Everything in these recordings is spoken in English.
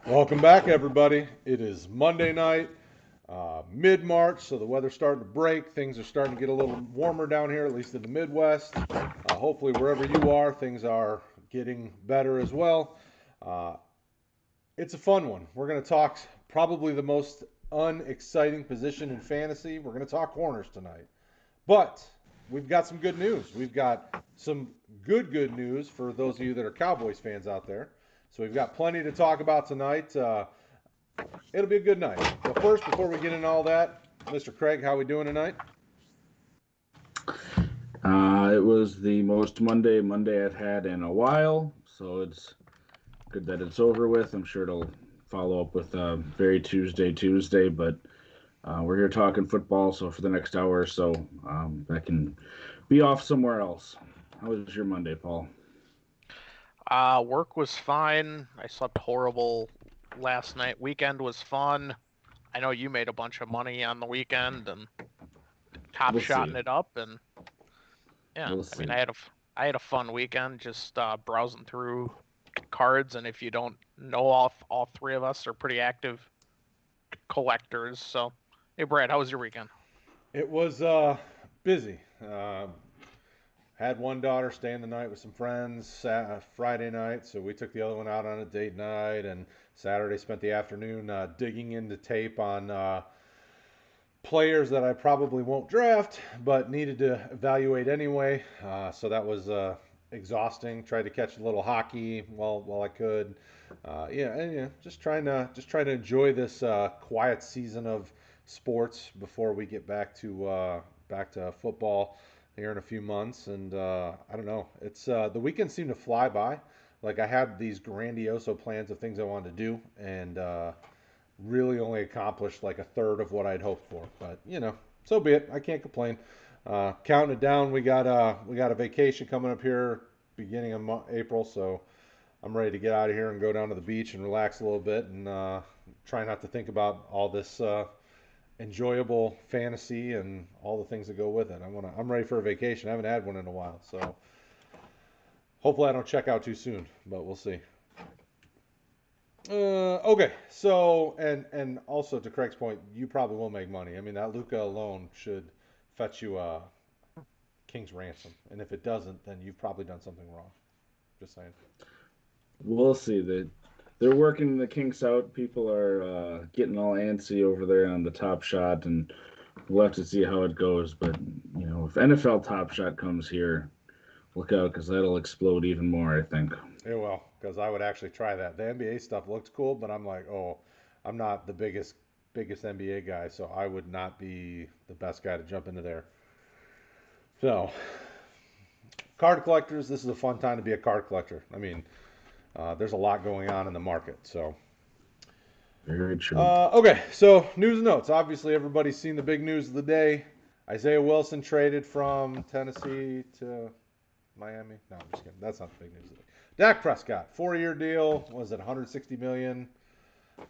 Welcome back, everybody. It is Monday night, mid-March, so the weather's starting to break. Things are starting to get a little warmer down here, at least in the Midwest. Hopefully, wherever you are, things are getting better as well. Uh, it's a fun one. We're going to talk probably the most unexciting position in fantasy. We're going to talk corners tonight. But we've got some good news. We've got some good news for those of you that are Cowboys fans out there. So we've got plenty to talk about tonight. It'll be a good night. But first, before we get into all that, Mr. Kraig, how we doing tonight? It was the most Monday I've had in a while, so it's good that it's over with. I'm sure it'll follow up with very Tuesday, but we're here talking football, so for the next hour or so, I can be off somewhere else. How was your Monday, Paul? Work was fine. I slept horrible last night. Weekend was fun. I know you made a bunch of money on the weekend and top We'll shotting see. it up, and yeah, We'll I mean, see. I had a fun weekend just browsing through cards, and if you don't know, all three of us are pretty active collectors. So, hey, Brad, how was your weekend? It was busy. Had one daughter staying the night with some friends Friday night, so we took the other one out on a date night, and Saturday spent the afternoon digging into tape on players that I probably won't draft, but needed to evaluate anyway. So that was exhausting. Tried to catch a little hockey while I could. Just trying to enjoy this quiet season of sports before we get back to football here in a few months. And I don't know. It's the weekends seem to fly by. Like I had these grandioso plans of things I wanted to do, and really only accomplished like a third of what I'd hoped for. But so be it. I can't complain. Counting it down, we got a vacation coming up here beginning of April, so I'm ready to get out of here and go down to the beach and relax a little bit and try not to think about all this enjoyable fantasy and all the things that go with it. I'm ready for a vacation. I haven't had one in a while, so hopefully I don't check out too soon, but we'll see. Okay, so and also to Craig's point, you probably will make money. I mean, that Luca alone should fetch you a king's ransom, and if it doesn't, then you've probably done something wrong. Just saying. We'll see. They're working the kinks out. People are getting all antsy over there on the Top Shot, and we'll have to see how it goes. But if NFL Top Shot comes here, look out because that'll explode even more. I think. Yeah, well, because I would actually try that. The NBA stuff looks cool, but I'm like, oh, I'm not the biggest NBA guy, so I would not be the best guy to jump into there. So, card collectors, this is a fun time to be a card collector. I mean, there's a lot going on in the market. So, Very true. okay, so news and notes. Obviously, everybody's seen the big news of the day. Isaiah Wilson traded from Tennessee to Miami. No, I'm just kidding. That's not the big news of the day. Dak Prescott, 4-year deal. Was it 160 million?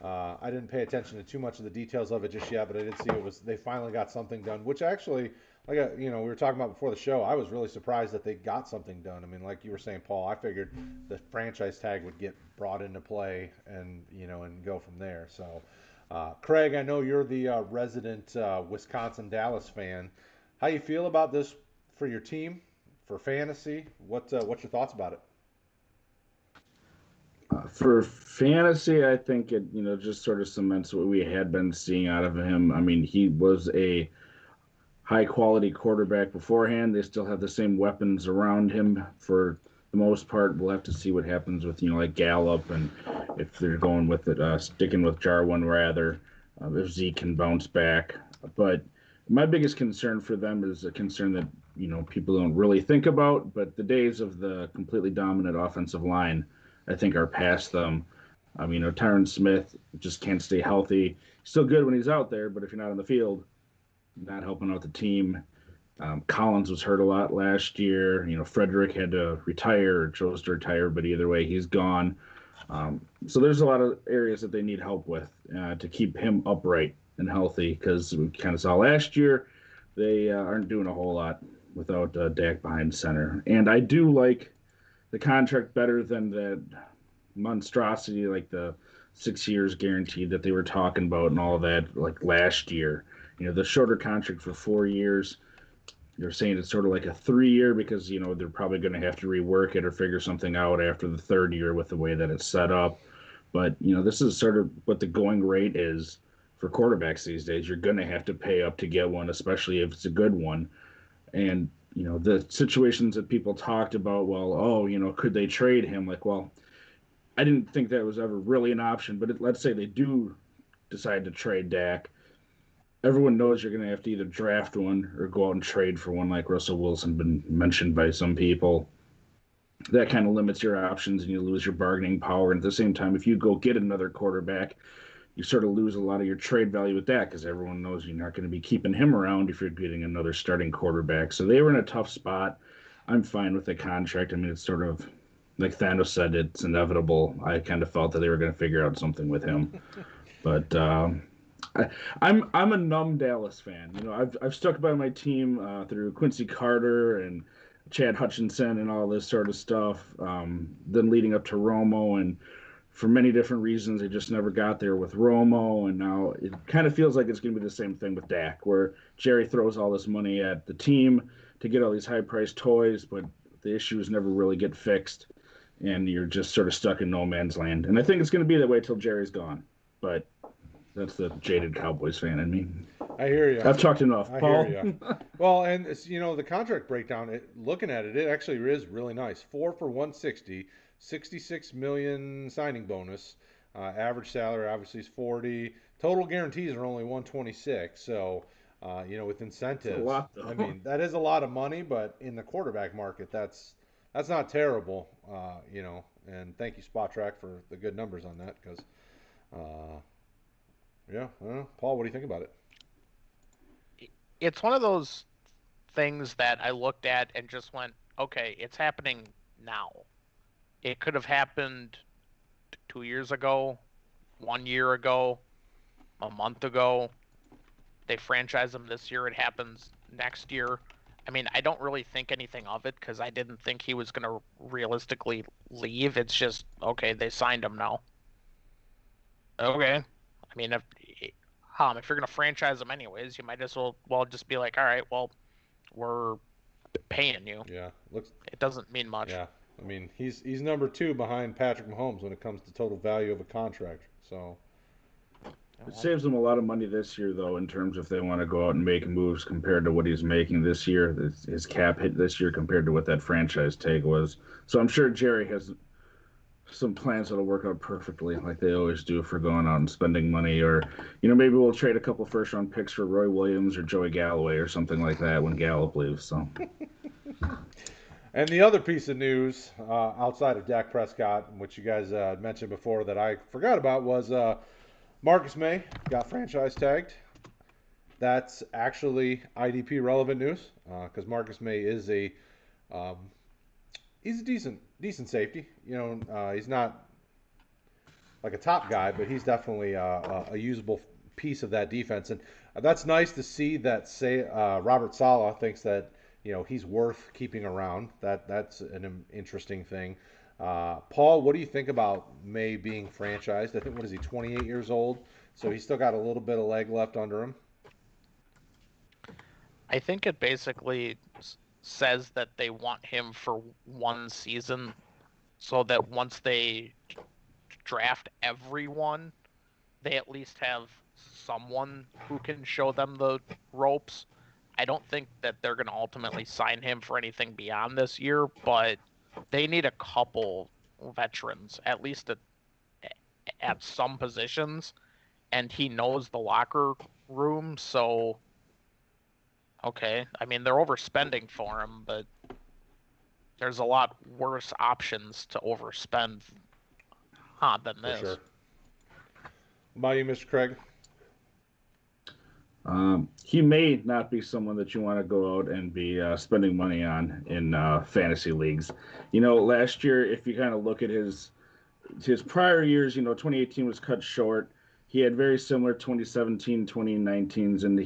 I didn't pay attention to too much of the details of it just yet, but I did see it was they finally got something done, which actually, like we were talking about before the show, I was really surprised that they got something done. I mean, like you were saying, Paul, I figured the franchise tag would get brought into play and and go from there. So, Kraig, I know you're the resident Wisconsin Dallas fan. How you feel about this for your team, for fantasy? What's your thoughts about it? For fantasy, I think it just sort of cements what we had been seeing out of him. I mean, he was a high quality quarterback beforehand. They still have the same weapons around him for the most part. We'll have to see what happens with like Gallup and if they're going with it, sticking with Jarwin rather, if Zeke can bounce back. But my biggest concern for them is a concern that people don't really think about. But the days of the completely dominant offensive line, I think, are past them. Tyron Smith just can't stay healthy. He's still good when he's out there, but if you're not on the field, not helping out the team. Collins was hurt a lot last year. Frederick had to retire or chose to retire, but either way, he's gone. So there's a lot of areas that they need help with to keep him upright and healthy because we kind of saw last year they aren't doing a whole lot without Dak behind center. And I do like the contract better than that monstrosity like the 6 years guaranteed that they were talking about and all that, like last year. The shorter contract for 4 years. They're saying it's sort of like a 3 year because, they're probably going to have to rework it or figure something out after the third year with the way that it's set up. But, this is sort of what the going rate is for quarterbacks these days. You're going to have to pay up to get one, especially if it's a good one. And, the situations that people talked about, well, could they trade him? Like, well, I didn't think that was ever really an option, but let's say they do decide to trade Dak. Everyone knows you're going to have to either draft one or go out and trade for one, like Russell Wilson been mentioned by some people. That kind of limits your options and you lose your bargaining power. And at the same time, if you go get another quarterback, you sort of lose a lot of your trade value with that because everyone knows you're not going to be keeping him around if you're getting another starting quarterback. So they were in a tough spot. I'm fine with the contract. I mean, it's sort of like Thanos said, it's inevitable. I kind of felt that they were going to figure out something with him. But I'm a numb Dallas fan. I've stuck by my team through Quincy Carter and Chad Hutchinson and all this sort of stuff. Then leading up to Romo, and for many different reasons, they just never got there with Romo. And now it kind of feels like it's going to be the same thing with Dak, where Jerry throws all this money at the team to get all these high-priced toys, but the issues never really get fixed, and you're just sort of stuck in no man's land. And I think it's going to be that way till Jerry's gone. But that's the jaded Cowboys fan in me. I hear you. I've talked enough. Paul? Hear you. Well, and it's, the contract breakdown, looking at it, it actually is really nice. 4 for 160, 66 million signing bonus. Average salary obviously is 40. Total guarantees are only 126. So, with incentives, that's a lot, though. I mean, that is a lot of money, but in the quarterback market, that's not terrible. And thank you Spot Track for the good numbers on that because. Yeah, I don't know. Paul, what do you think about it? It's one of those things that I looked at and just went, okay, it's happening now. It could have happened 2 years ago, 1 year ago, a month ago. They franchise him this year. It happens next year. I mean, I don't really think anything of it because I didn't think he was going to realistically leave. It's just, okay, they signed him now. Okay. I mean, if you're going to franchise him anyways, you might as well just be like, all right, well, we're paying you. Yeah. It doesn't mean much. Yeah. I mean, he's number 2 behind Patrick Mahomes when it comes to total value of a contract. So it saves them a lot of money this year, though, in terms of if they want to go out and make moves compared to what he's making this year. His cap hit this year compared to what that franchise tag was. So I'm sure Jerry has some plans that'll work out perfectly, like they always do for going out and spending money. Or, maybe we'll trade a couple first-round picks for Roy Williams or Joey Galloway or something like that when Gallup leaves. So. And the other piece of news outside of Dak Prescott, which you guys mentioned before that I forgot about, was Marcus Maye got franchise tagged. That's actually IDP relevant news because Marcus Maye is he's a decent safety. He's not like a top guy, but he's definitely a usable piece of that defense. And that's nice to see that Robert Saleh thinks that he's worth keeping around. That's an interesting thing. Paul, what do you think about Maye being franchised? I think, what is he, 28 years old? So he's still got a little bit of leg left under him. I think it basically says that they want him for one season so that once they draft everyone, they at least have someone who can show them the ropes. I don't think that they're going to ultimately sign him for anything beyond this year, but they need a couple veterans, at least at some positions, and he knows the locker room, so okay. I mean, they're overspending for him, but there's a lot worse options to overspend than this. For sure. What about you, Mr. Kraig? He may not be someone that you want to go out and be spending money on in fantasy leagues. Last year, if you kind of look at his prior years, 2018 was cut short. He had very similar 2017, 2019s, and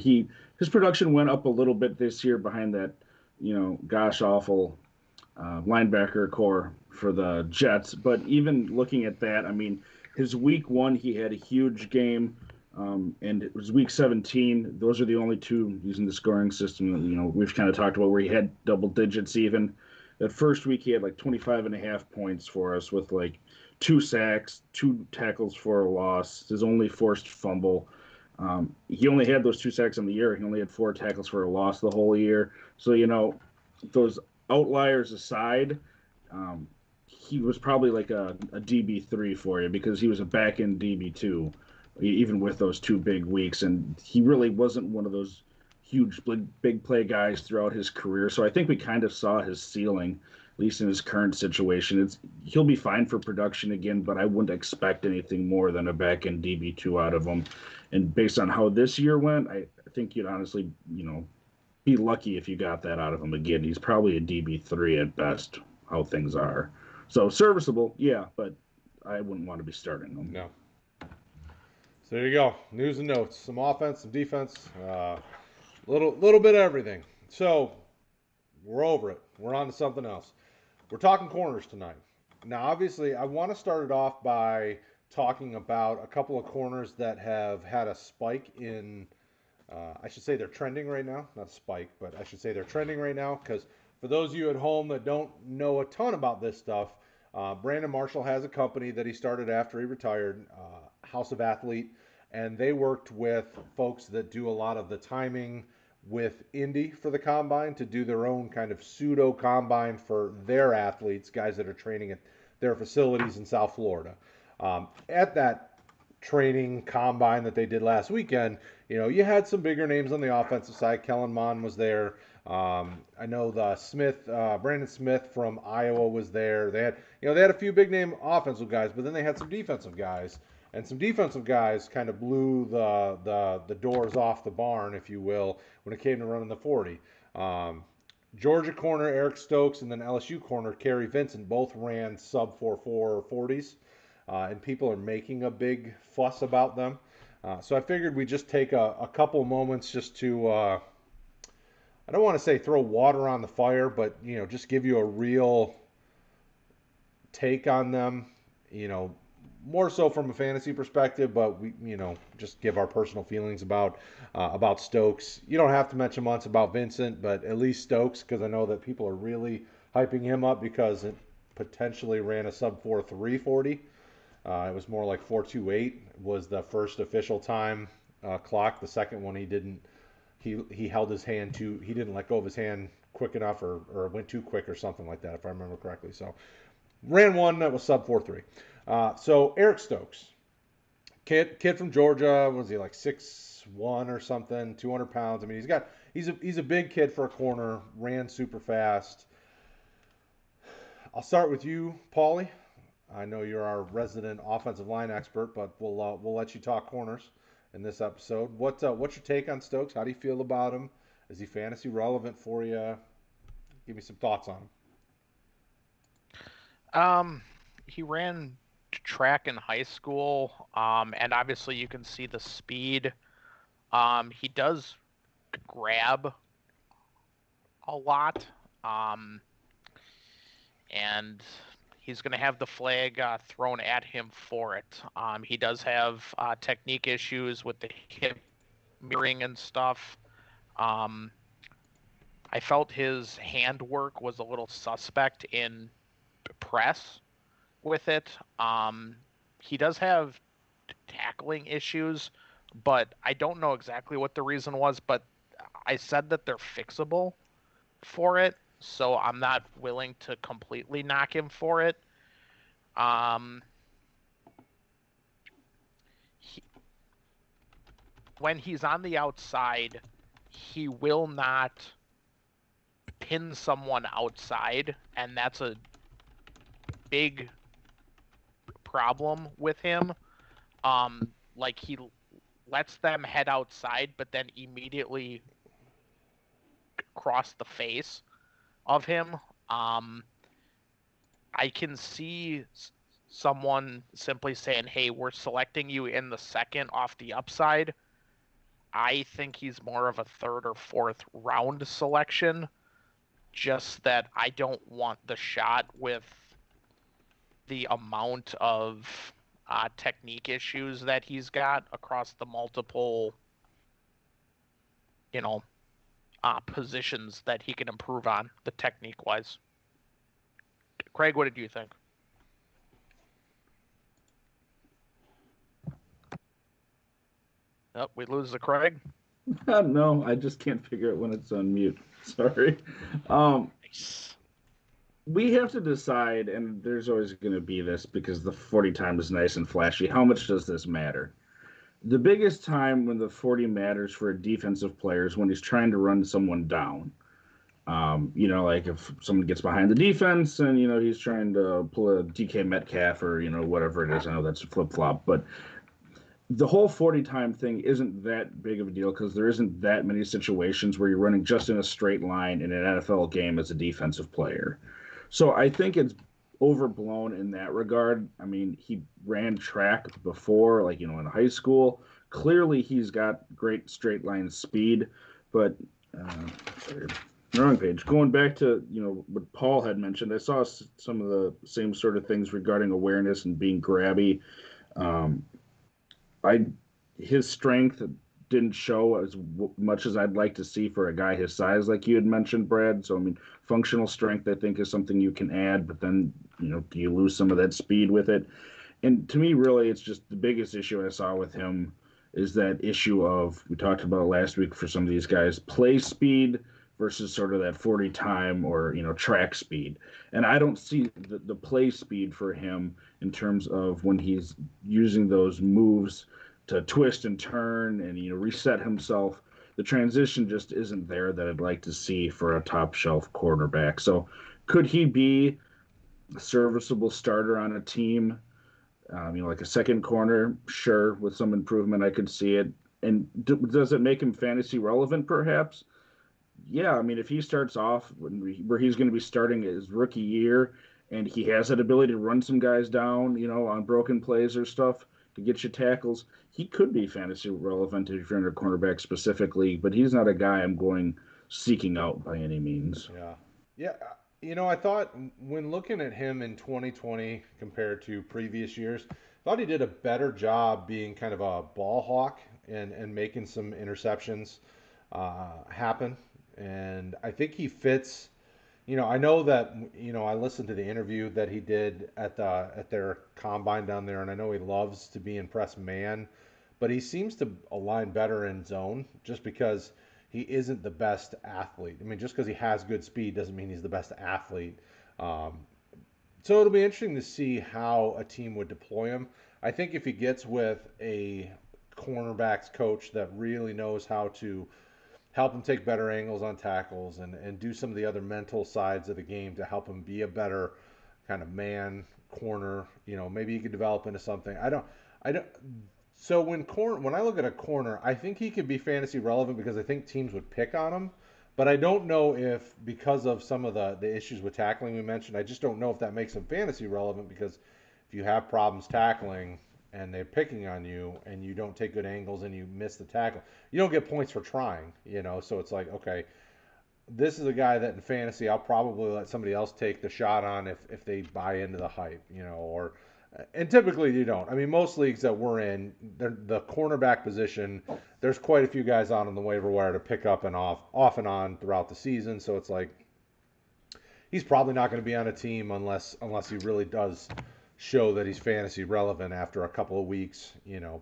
his production went up a little bit this year behind that, gosh awful linebacker core for the Jets. But even looking at that, I mean, his week 1, he had a huge game. And it was week 17. Those are the only two using the scoring system that, we've kind of talked about where he had double digits even. That first week, he had like 25 and a half points for us with like 2 sacks, 2 tackles for a loss, his only forced fumble. He only had those 2 sacks in the year. He only had 4 tackles for a loss the whole year. So, those outliers aside, he was probably like a DB3 for you because he was a back end DB2 even with those 2 big weeks. And he really wasn't one of those huge, big play guys throughout his career. So I think we kind of saw his ceiling, at least in his current situation. He'll be fine for production again, but I wouldn't expect anything more than a back end DB2 out of him. And based on how this year went, I think you'd honestly, be lucky if you got that out of him again. He's probably a DB3 at best, how things are. So serviceable, yeah, but I wouldn't want to be starting him. No. So there you go. News and notes. Some offense, some defense, little bit of everything. So we're over it. We're on to something else. We're talking corners tonight. Now, obviously, I want to start it off by talking about a couple of corners that have had a spike in, I should say they're trending right now. Not a spike, but I should say they're trending right now because for those of you at home that don't know a ton about this stuff, Brandon Marshall has a company that he started after he retired, House of Athlete, and they worked with folks that do a lot of the timing with Indy for the combine to do their own kind of pseudo combine for their athletes, guys that are training at their facilities in South Florida. At that training combine that they did last weekend, you had some bigger names on the offensive side. Kellen Mond was there. I know the Brandon Smith from Iowa was there. They had a few big name offensive guys, but then they had some defensive guys, and some defensive guys kind of blew the doors off the barn, if you will, when it came to running the 40. Georgia corner Eric Stokes and then LSU corner Kerry Vincent both ran sub 4.4 40s, and people are making a big fuss about them. So I figured we'd just take a couple moments just to, I don't want to say throw water on the fire, but, just give you a real take on them, more so from a fantasy perspective, but we, just give our personal feelings about Stokes. You don't have to mention much about Vincent, but at least Stokes, because I know that people are really hyping him up because it potentially ran a sub 4.3 40. It was more like 4.28 was the first official time clock. The second one he didn't. He held his hand he didn't let go of his hand quick enough or went too quick or something like that, if I remember correctly. So ran one that was sub 4.3. So Eric Stokes, kid from Georgia, was he like 6'1" or something, 200 pounds. I mean, he's a big kid for a corner, ran super fast. I'll start with you, Paulie. I know you're our resident offensive line expert, but we'll let you talk corners in this episode. What's your take on Stokes? How do you feel about him? Is he fantasy relevant for you? Give me some thoughts on him. He ran track in high school, and obviously you can see the speed. He does grab a lot, and he's going to have the flag thrown at him for it. He does have technique issues with the hip mirroring and stuff. I felt his handwork was a little suspect in press with it. He does have tackling issues, but I don't know exactly what the reason was, but I said that they're fixable for it, so I'm not willing to completely knock him for it. When he's on the outside, he will not pin someone outside, and that's a big problem with him. Like he lets them head outside, but then immediately cross the face of him. I can see someone simply saying, hey, we're selecting you in the second off the upside. I think he's more of a third or fourth round selection, just that I don't want the shot with the amount of technique issues that he's got across the multiple, positions that he can improve on, the technique-wise. Kraig, what did you think? Oh, we lose the Kraig. No, I just can't figure out when it's on mute. Sorry. Nice. We have to decide, and there's always going to be this because the 40 time is nice and flashy. How much does this matter? The biggest time when the 40 matters for a defensive player is when he's trying to run someone down. Like if someone gets behind the defense and, he's trying to pull a DK Metcalf or, whatever it is. I know that's a flip flop, but the whole 40 time thing isn't that big of a deal because there isn't that many situations where you're running just in a straight line in an NFL game as a defensive player. So I think it's overblown in that regard. I mean, he ran track before, like, in high school. Clearly, he's got great straight line speed, but sorry, wrong page. Going back to, what Paul had mentioned, I saw some of the same sort of things regarding awareness and being grabby. His strength didn't show as much as I'd like to see for a guy his size, like you had mentioned, Brad. So, I mean, functional strength, I think, is something you can add, but then, do you lose some of that speed with it? And to me, really, it's just the biggest issue I saw with him is that issue of, we talked about last week for some of these guys, play speed versus sort of that 40 time or, track speed. And I don't see the play speed for him in terms of when he's using those moves to twist and turn and, reset himself. The transition just isn't there that I'd like to see for a top shelf quarterback. So could he be a serviceable starter on a team? Like a second corner, sure, with some improvement, I could see it. And does it make him fantasy relevant, perhaps? Yeah, I mean, if he starts off where he's going to be starting his rookie year and he has that ability to run some guys down, on broken plays or stuff to get you tackles, he could be fantasy relevant if you're in a cornerback specifically, but he's not a guy I'm going seeking out by any means. Yeah. Yeah. I thought when looking at him in 2020 compared to previous years, I thought he did a better job being kind of a ball hawk and making some interceptions happen. And I think he fits. I know that I listened to the interview that he did at their combine down there, and I know he loves to be in press man, but he seems to align better in zone just because he isn't the best athlete. I mean, just because he has good speed doesn't mean he's the best athlete. Um, so it'll be interesting to see how a team would deploy him. I think if he gets with a cornerbacks coach that really knows how to help him take better angles on tackles and do some of the other mental sides of the game to help him be a better kind of man corner. Maybe he could develop into something. I don't. So when I look at a corner, I think he could be fantasy relevant because I think teams would pick on him. But I don't know if because of some of the issues with tackling we mentioned, I just don't know if that makes him fantasy relevant because if you have problems tackling and they're picking on you and you don't take good angles and you miss the tackle, you don't get points for trying, So it's like, okay, this is a guy that in fantasy I'll probably let somebody else take the shot on if they buy into the hype, or and typically you don't. I mean, most leagues that we're in, the cornerback position, there's quite a few guys out on the waiver wire to pick up and off and on throughout the season. So it's like he's probably not going to be on a team unless he really does show that he's fantasy relevant after a couple of weeks,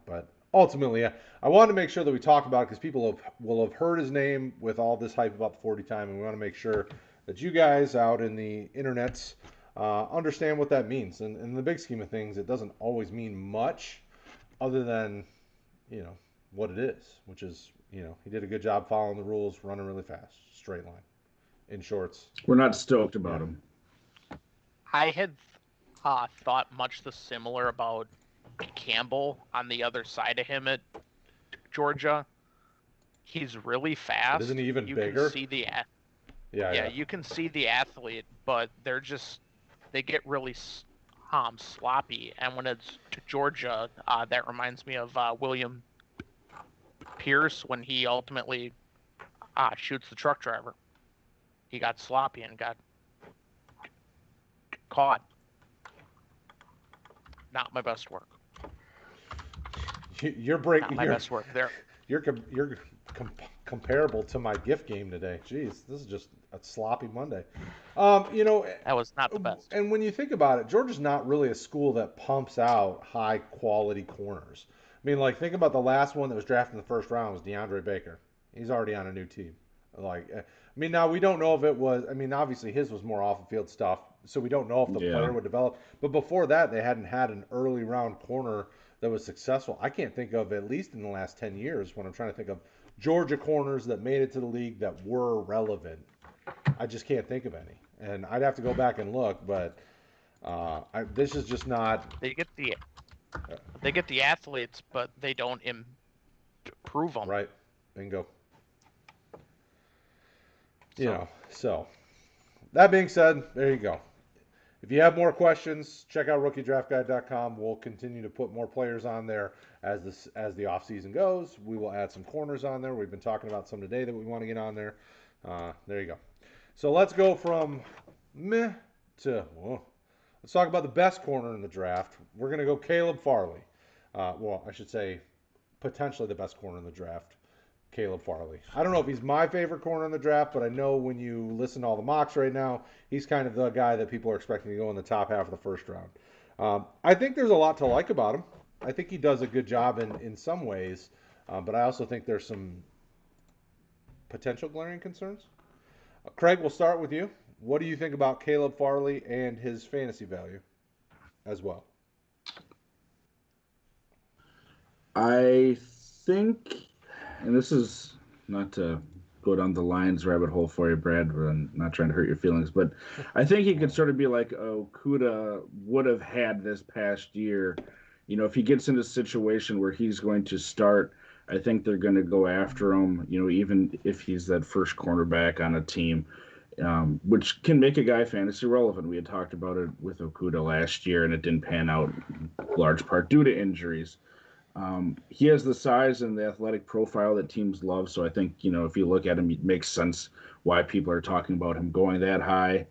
But ultimately, I wanted to make sure that we talk about it because people will have heard his name with all this hype about the 40 time, and we want to make sure that you guys out in the internets understand what that means. And in the big scheme of things, it doesn't always mean much other than, what it is, which is, he did a good job following the rules, running really fast, straight line, in shorts. We're not stoked about him. I had thought much the similar about Campbell on the other side of him at Georgia. He's really fast. But isn't he even bigger? You can see the yeah, you can see the athlete, but they get really sloppy. And when it's to Georgia, that reminds me of William Pierce when he ultimately shoots the truck driver. He got sloppy and got caught. Not my best work. You're Not my you're best work there. comparable to my gift game today. Jeez, this is just a sloppy Monday. That was not the best. And when you think about it, Georgia's not really a school that pumps out high quality corners. I mean, like think about the last one that was drafted in the first round was DeAndre Baker. He's already on a new team. I mean, now we don't know if it was. I mean, obviously his was more off the field stuff, so we don't know if the Yeah. player would develop. But before that, they hadn't had an early round corner that was successful. I can't think of at least in the last 10 years when I'm trying to think of Georgia corners that made it to the league that were relevant. I just can't think of any, and I'd have to go back and look. But this is just not They get the athletes, but they don't improve them. right. Bingo. So. So that being said, there you go. If you have more questions, check out rookiedraftguide.com. We'll continue to put more players on there as the off season goes. We will add some corners on there. We've been talking about some today that we want to get on there. There you go. So let's go from meh to let's talk about the best corner in the draft. We're going to go Caleb Farley. Well, I should say potentially the best corner in the draft. Caleb Farley. I don't know if he's my favorite corner in the draft, but I know when you listen to all the mocks right now, he's kind of the guy that people are expecting to go in the top half of the first round. I think there's a lot to like about him. I think he does a good job in some ways, but I also think there's some potential glaring concerns. Kraig, we'll start with you. What do you think about Caleb Farley and his fantasy value as well? I think, and this is not to go down the Lions rabbit hole for you, Brad, but I'm not trying to hurt your feelings, but I think he could sort of be like Okudah would have had this past year. You know, if he gets into a situation where he's going to start, I think they're going to go after him, you know, even if he's that first cornerback on a team, which can make a guy fantasy relevant. We had talked about it with Okudah last year, and it didn't pan out in large part due to injuries. He has the size and the athletic profile that teams love, so I think, you know, if you look at him, it makes sense why people are talking about him going that high.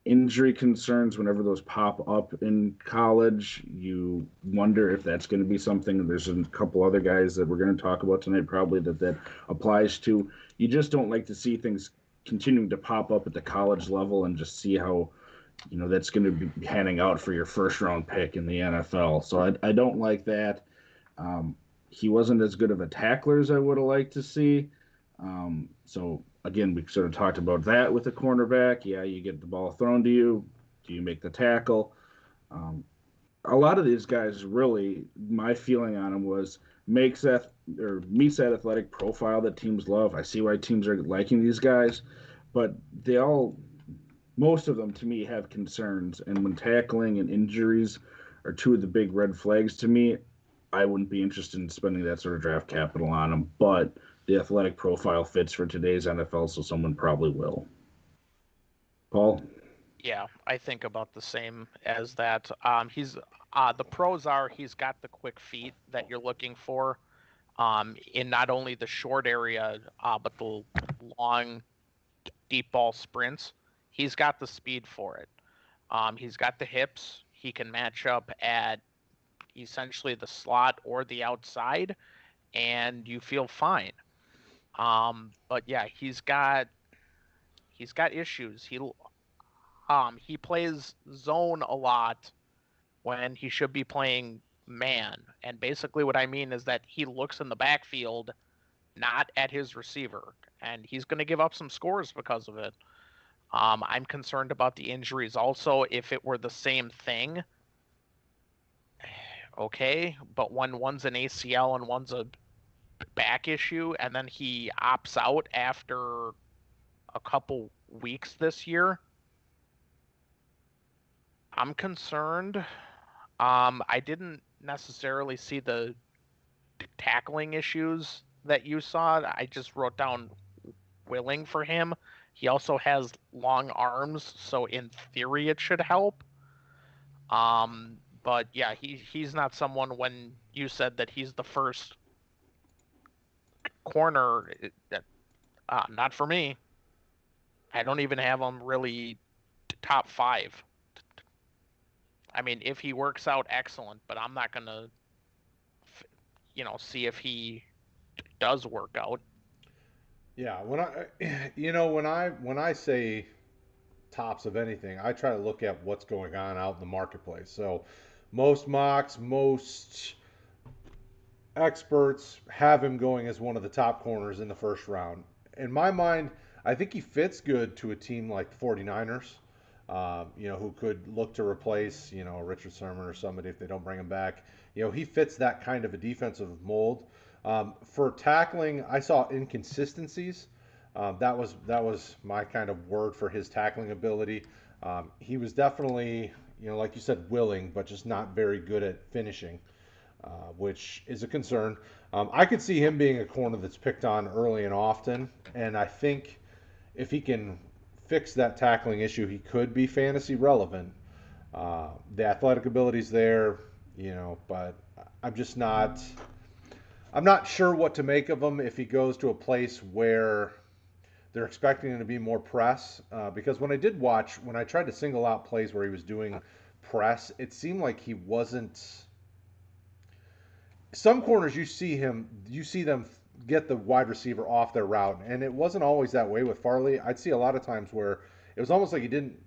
Injury concerns, whenever those pop up in college, you wonder if that's going to be something. There's a couple other guys that we're going to talk about tonight probably that applies to. You just don't like to see things continuing to pop up at the college level and just see how, you know, that's going to be panning out for your first round pick in the NFL. So I don't like that. He wasn't as good of a tackler as I would have liked to see. So again, we sort of talked about that with the cornerback. Yeah, you get the ball thrown to you. Do you make the tackle? A lot of these guys, really, my feeling on them was meets that athletic profile that teams love. I see why teams are liking these guys, but most of them to me have concerns. And when tackling and injuries are two of the big red flags to me, I wouldn't be interested in spending that sort of draft capital on them. But the athletic profile fits for today's NFL, so someone probably will. Paul? Yeah, I think about the same as that. He's the pros are he's got the quick feet that you're looking for, in not only the short area, but the long, deep ball sprints. He's got the speed for it. He's got the hips. He can match up at essentially the slot or the outside, and you feel fine. But yeah, he's got issues. He plays zone a lot when he should be playing man. And basically what I mean is that he looks in the backfield, not at his receiver, and he's going to give up some scores because of it. I'm concerned about the injuries also. If it were the same thing, okay, but when one's an ACL and one's a back issue, and then he opts out after a couple weeks this year, I'm concerned. I didn't necessarily see the tackling issues that you saw. I just wrote down willing for him. He also has long arms, so in theory it should help. But yeah, he's not someone when you said that he's the first corner. Not for me. I don't even have him really top 5. I mean, if he works out, excellent, but I'm not gonna see if he does work out. Yeah, when I say tops of anything, I try to look at what's going on out in the marketplace. So most mocks, most experts have him going as one of the top corners in the first round. In my mind, I think he fits good to a team like the 49ers, who could look to replace, Richard Sherman or somebody if they don't bring him back. He fits that kind of a defensive mold. For tackling, I saw inconsistencies. That was my kind of word for his tackling ability. He was definitely, like you said, willing, but just not very good at finishing, which is a concern. I could see him being a corner that's picked on early and often, and I think if he can fix that tackling issue, he could be fantasy relevant. The athletic ability's there, but I'm just not. I'm not sure what to make of him if he goes to a place where they're expecting him to be more press. Because when I tried to single out plays where he was doing press, it seemed like he wasn't. Some corners you see them get the wide receiver off their route, and it wasn't always that way with Farley. I'd see a lot of times where it was almost like he didn't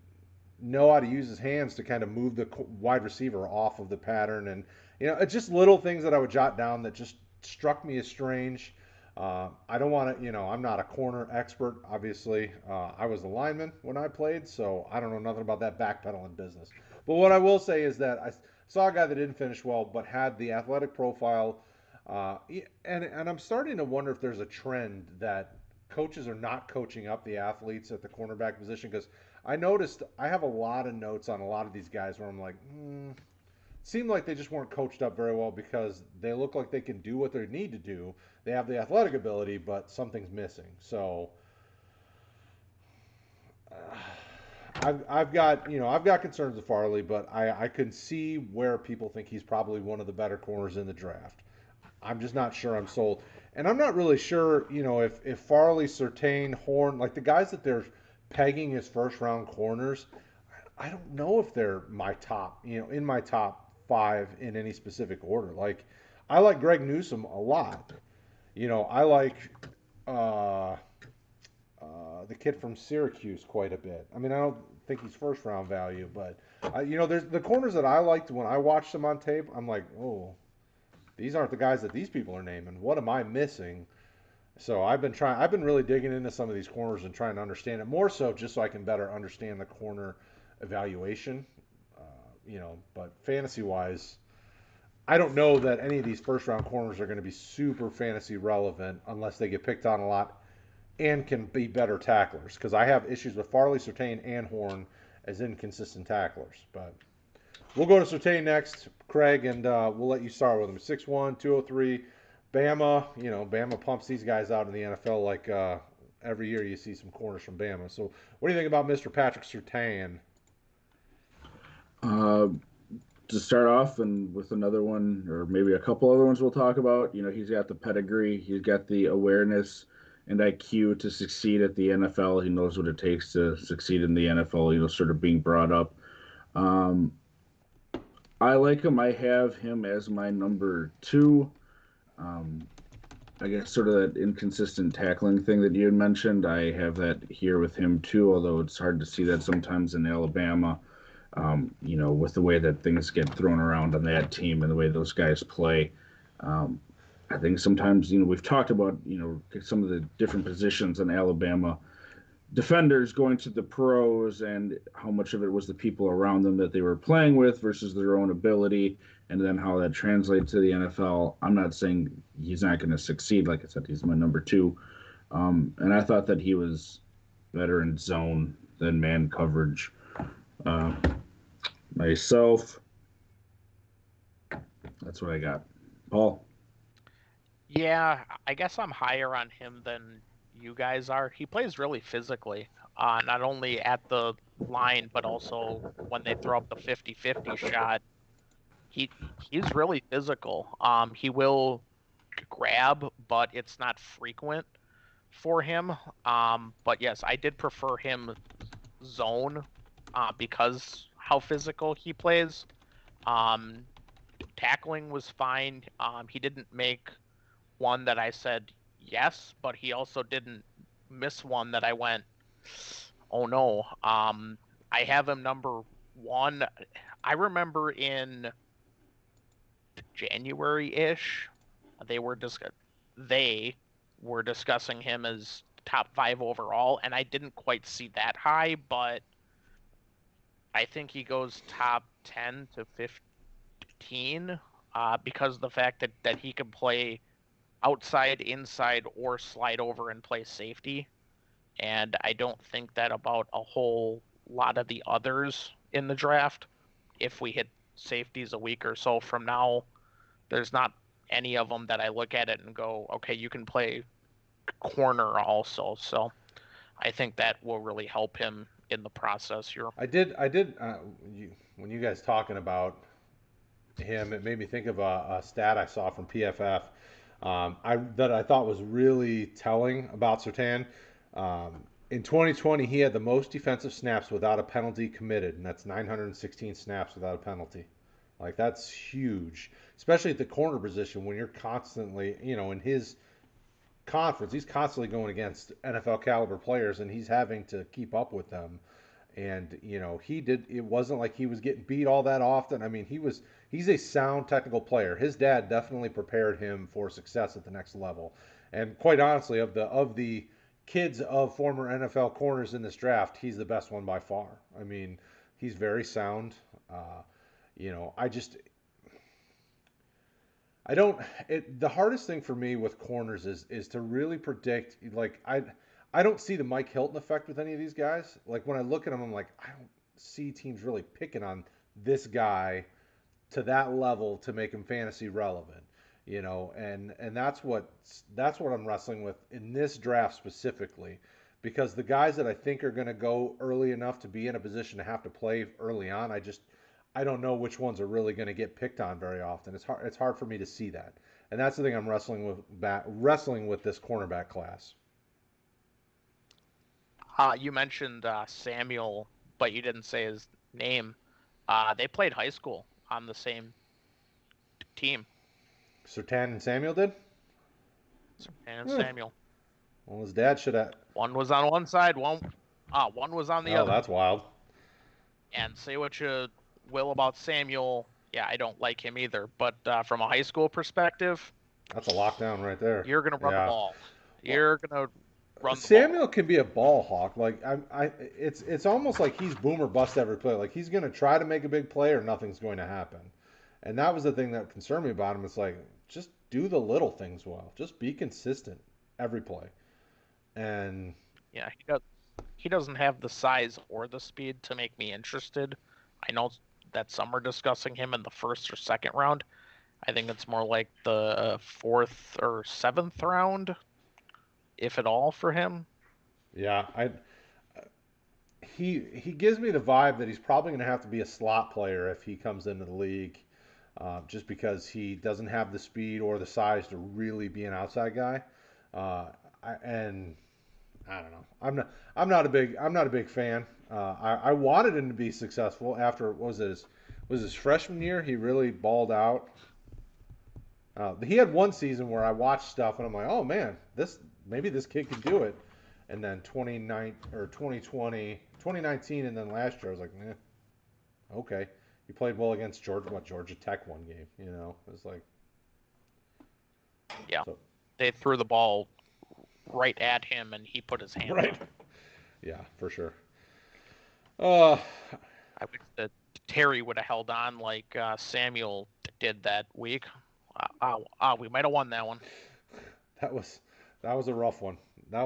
know how to use his hands to kind of move the wide receiver off of the pattern, and it's just little things that I would jot down that just struck me as strange. I don't want to, I'm not a corner expert, obviously. I was the lineman when I played, so I don't know nothing about that backpedaling business. But what I will say is that I saw a guy that didn't finish well, but had the athletic profile. And I'm starting to wonder if there's a trend that coaches are not coaching up the athletes at the cornerback position, because I noticed I have a lot of notes on a lot of these guys where I'm like, seemed like they just weren't coached up very well because they look like they can do what they need to do. They have the athletic ability, but something's missing. So I've got concerns with Farley, but I can see where people think he's probably one of the better corners in the draft. I'm just not sure I'm sold. And I'm not really sure, if Farley, Surtain, Horn, like the guys that they're pegging as first round corners, I don't know if they're my top, in my top five in any specific order. Like, I like Greg Newsome a lot. I like uh, the kid from Syracuse quite a bit. I mean, I don't think he's first round value, but there's the corners that I liked when I watched them on tape. I'm like, oh, these aren't the guys that these people are naming. What am I missing? So I've been really digging into some of these corners and trying to understand it more so just so I can better understand the corner evaluation. But fantasy wise, I don't know that any of these first round corners are going to be super fantasy relevant unless they get picked on a lot and can be better tacklers. Because I have issues with Farley, Surtain, and Horn as inconsistent tacklers. But we'll go to Surtain next, Craig, and we'll let you start with him. 6'1", 203. Bama, Bama pumps these guys out in the NFL like every year you see some corners from Bama. So what do you think about Mr. Patrick Surtain? To start off, and with another one, or maybe a couple other ones we'll talk about, he's got the pedigree, he's got the awareness and IQ to succeed at the NFL. He knows what it takes to succeed in the NFL, sort of being brought up. I like him. I have him as my number 2. I guess sort of that inconsistent tackling thing that you had mentioned. I have that here with him too, although it's hard to see that sometimes in Alabama. With the way that things get thrown around on that team and the way those guys play. I think sometimes, we've talked about, some of the different positions in Alabama defenders going to the pros and how much of it was the people around them that they were playing with versus their own ability, and then how that translates to the NFL. I'm not saying he's not going to succeed. Like I said, he's my number 2. And I thought that he was better in zone than man coverage. Myself, that's what I got. Paul? Yeah, I guess I'm higher on him than you guys are. He plays really physically, not only at the line, but also when they throw up the 50-50 shot. He's really physical. He will grab, but it's not frequent for him. But yes, I did prefer him zone because how physical he plays. tackling was fine. He didn't make one that I said yes, but he also didn't miss one that I went, oh no. I have him number 1. I remember in January-ish, they were discussing him as top 5 overall, and I didn't quite see that high, but I think he goes top 10 to 15 because of the fact that he can play outside, inside, or slide over and play safety. And I don't think that about a whole lot of the others in the draft. If we hit safeties a week or so from now, there's not any of them that I look at it and go, okay, you can play corner also. So I think that will really help him in the process here. When you guys talking about him, it made me think of a stat I saw from PFF that I thought was really telling about Surtain. In 2020, he had the most defensive snaps without a penalty committed, and that's 916 snaps without a penalty. Like, that's huge, especially at the corner position when you're constantly, in his conference, he's constantly going against NFL caliber players, and he's having to keep up with them. And it wasn't like he was getting beat all that often. I mean, he's a sound technical player. His dad definitely prepared him for success at the next level. And quite honestly, of the kids of former NFL corners in this draft, he's the best one by far. I mean, he's very sound. The hardest thing for me with corners is to really predict. Like, I don't see the Mike Hilton effect with any of these guys. Like, when I look at them, I'm like, I don't see teams really picking on this guy to that level to make him fantasy relevant. And that's what I'm wrestling with in this draft specifically, because the guys that I think are going to go early enough to be in a position to have to play early on, I don't know which ones are really going to get picked on very often. It's hard for me to see that, and that's the thing I'm wrestling with this cornerback class. You mentioned Samuel, but you didn't say his name. They played high school on the same team. Surtain and Samuel did? Surtain and Samuel. Well, his dad should have. One was on one side, one was on the other. Oh, that's wild. And say what you will about Samuel, yeah, I don't like him either. But from a high school perspective, that's a lockdown right there. You're gonna run the ball. You're gonna run the Samuel ball. can be a ball hawk. Like it's almost like he's boom or bust every play. Like, he's gonna try to make a big play or nothing's going to happen. And that was the thing that concerned me about him. It's like, just do the little things well. Just be consistent every play. And yeah, he doesn't have the size or the speed to make me interested. I know that some are discussing him in the 1st or 2nd round. I think it's more like the 4th or 7th round, if at all, for him. Yeah, he gives me the vibe that he's probably going to have to be a slot player if he comes into the league, just because he doesn't have the speed or the size to really be an outside guy. And I don't know. I'm not a big fan. I wanted him to be successful after was his freshman year. He really balled out. He had one season where I watched stuff and I'm like, oh man, maybe this kid can do it. And then 2019, and then last year I was like, okay. He played well against Georgia Tech one game. It was like, yeah. So, they threw the ball right at him and he put his hand right up. Yeah, for sure. I wish that Terry would have held on like Samuel did that week. We might have won that one. That was a rough one. I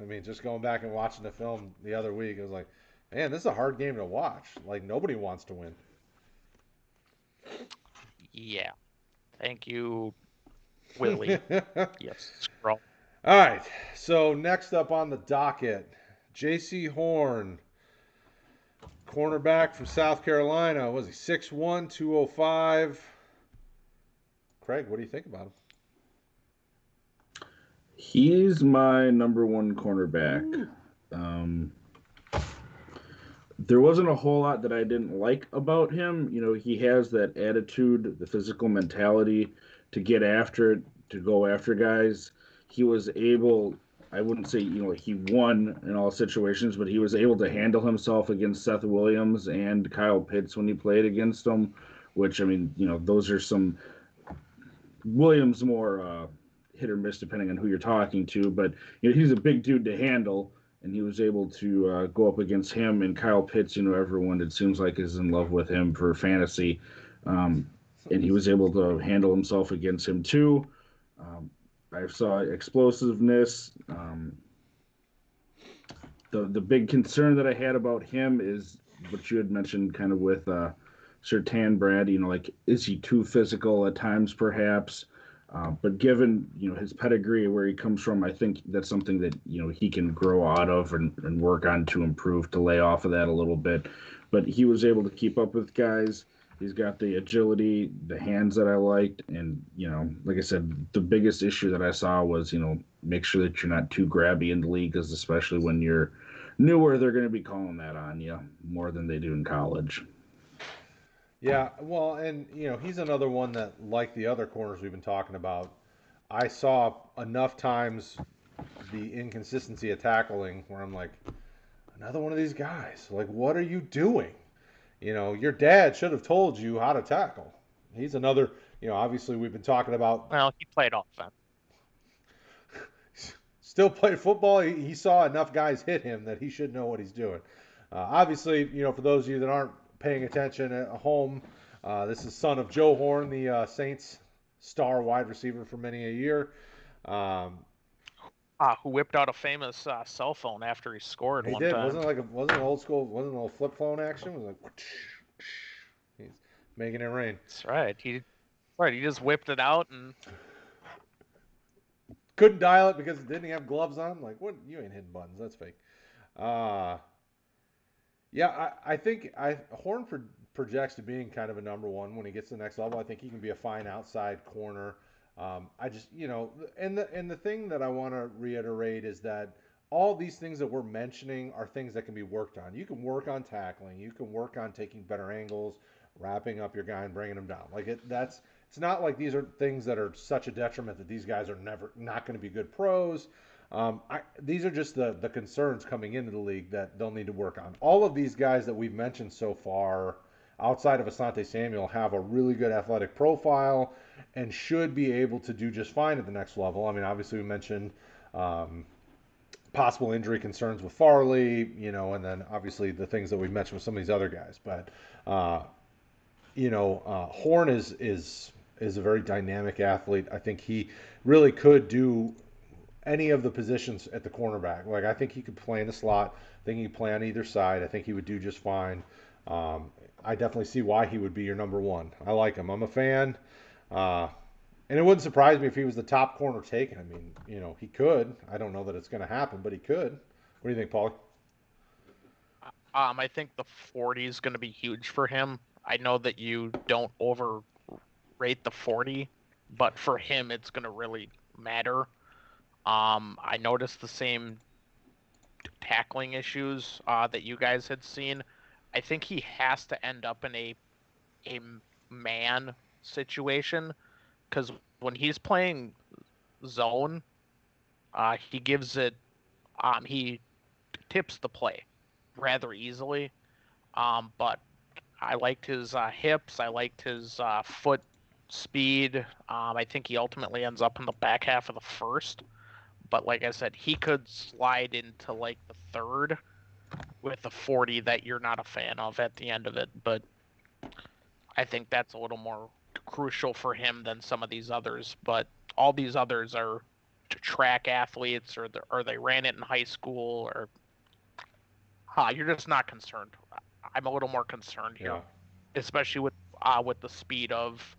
mean, just going back and watching the film the other week, I was like, man, this is a hard game to watch. Like, nobody wants to win. Yeah. Thank you, Willie. Yes, scroll. All right. So next up on the docket, J.C. Horn, cornerback from South Carolina. Was he 6'1", 205? Kraig, what do you think about him? He's my number 1 cornerback. There wasn't a whole lot that I didn't like about him. He has that attitude, the physical mentality to get after it, to go after guys. He was able, I wouldn't say, he won in all situations, but he was able to handle himself against Seth Williams and Kyle Pitts when he played against them, which, I mean, those are some Williams more hit or miss depending on who you're talking to, but he's a big dude to handle, and he was able to go up against him and Kyle Pitts. Everyone it seems like is in love with him for fantasy, um, and he was able to handle himself against him too. Um, I saw explosiveness. The big concern that I had about him is what you had mentioned, kind of with Sertan Brad. Like, is he too physical at times, perhaps? But given his pedigree, where he comes from, I think that's something that he can grow out of and work on to improve, to lay off of that a little bit. But he was able to keep up with guys. He's got the agility, the hands that I liked, and like I said, the biggest issue that I saw was make sure that you're not too grabby in the league, because especially when you're newer, they're going to be calling that on you more than they do in college. Yeah, well, and he's another one that, like the other corners we've been talking about, I saw enough times the inconsistency of tackling where I'm like, another one of these guys. Like, what are you doing? Your dad should have told you how to tackle. He's another, obviously we've been talking about Well, he played offense. still played football. He saw enough guys hit him that he should know what he's doing. Obviously, for those of you that aren't paying attention at home, this is son of Joe Horn, the Saints star wide receiver for many a year. Um, Who whipped out a famous cell phone after he scored he one did. time. Wasn't an old school. Wasn't a little flip phone action. It was like he's making it rain. That's right. He just whipped it out and Couldn't dial it because didn't he have gloves on? Like, what? You ain't hitting buttons. That's fake. Uh, yeah, I think Horn projects to being kind of a number one when he gets to the next level. I think he can be a fine outside corner. I just, and the thing that I want to reiterate is that all these things that we're mentioning are things that can be worked on. You can work on tackling. You can work on taking better angles, wrapping up your guy and bringing him down. It's not like these are things that are such a detriment that these guys are never not going to be good pros. These are just the concerns coming into the league that they'll need to work on. All of these guys that we've mentioned so far, outside of Asante Samuel, have a really good athletic profile and should be able to do just fine at the next level. I mean, obviously we mentioned possible injury concerns with Farley, and then obviously the things that we mentioned with some of these other guys. But uh, Horn is a very dynamic athlete. I think he really could do any of the positions at the cornerback. Like, I think he could play in the slot. I think he could play on either side. I think he would do just fine. Um, I definitely see why he would be your number one. I like him. I'm a fan. Uh, and it wouldn't surprise me if he was the top corner taken. I mean, he could. I don't know that it's going to happen, but he could. What do you think, Paulie? I think the 40 is going to be huge for him. I know that you don't overrate the 40, but for him it's going to really matter. I noticed the same tackling issues that you guys had seen. I think he has to end up in a man situation because when he's playing zone, he gives it he tips the play rather easily. But I liked his hips. I liked his foot speed. I think he ultimately ends up in the back half of the first. But like I said, he could slide into like the third with the 40 that you're not a fan of at the end of it. But I think that's a little more crucial for him than some of these others. But all these others are track athletes, or they ran it in high school, or you're just not concerned. I'm a little more concerned here, Yeah. especially with the speed of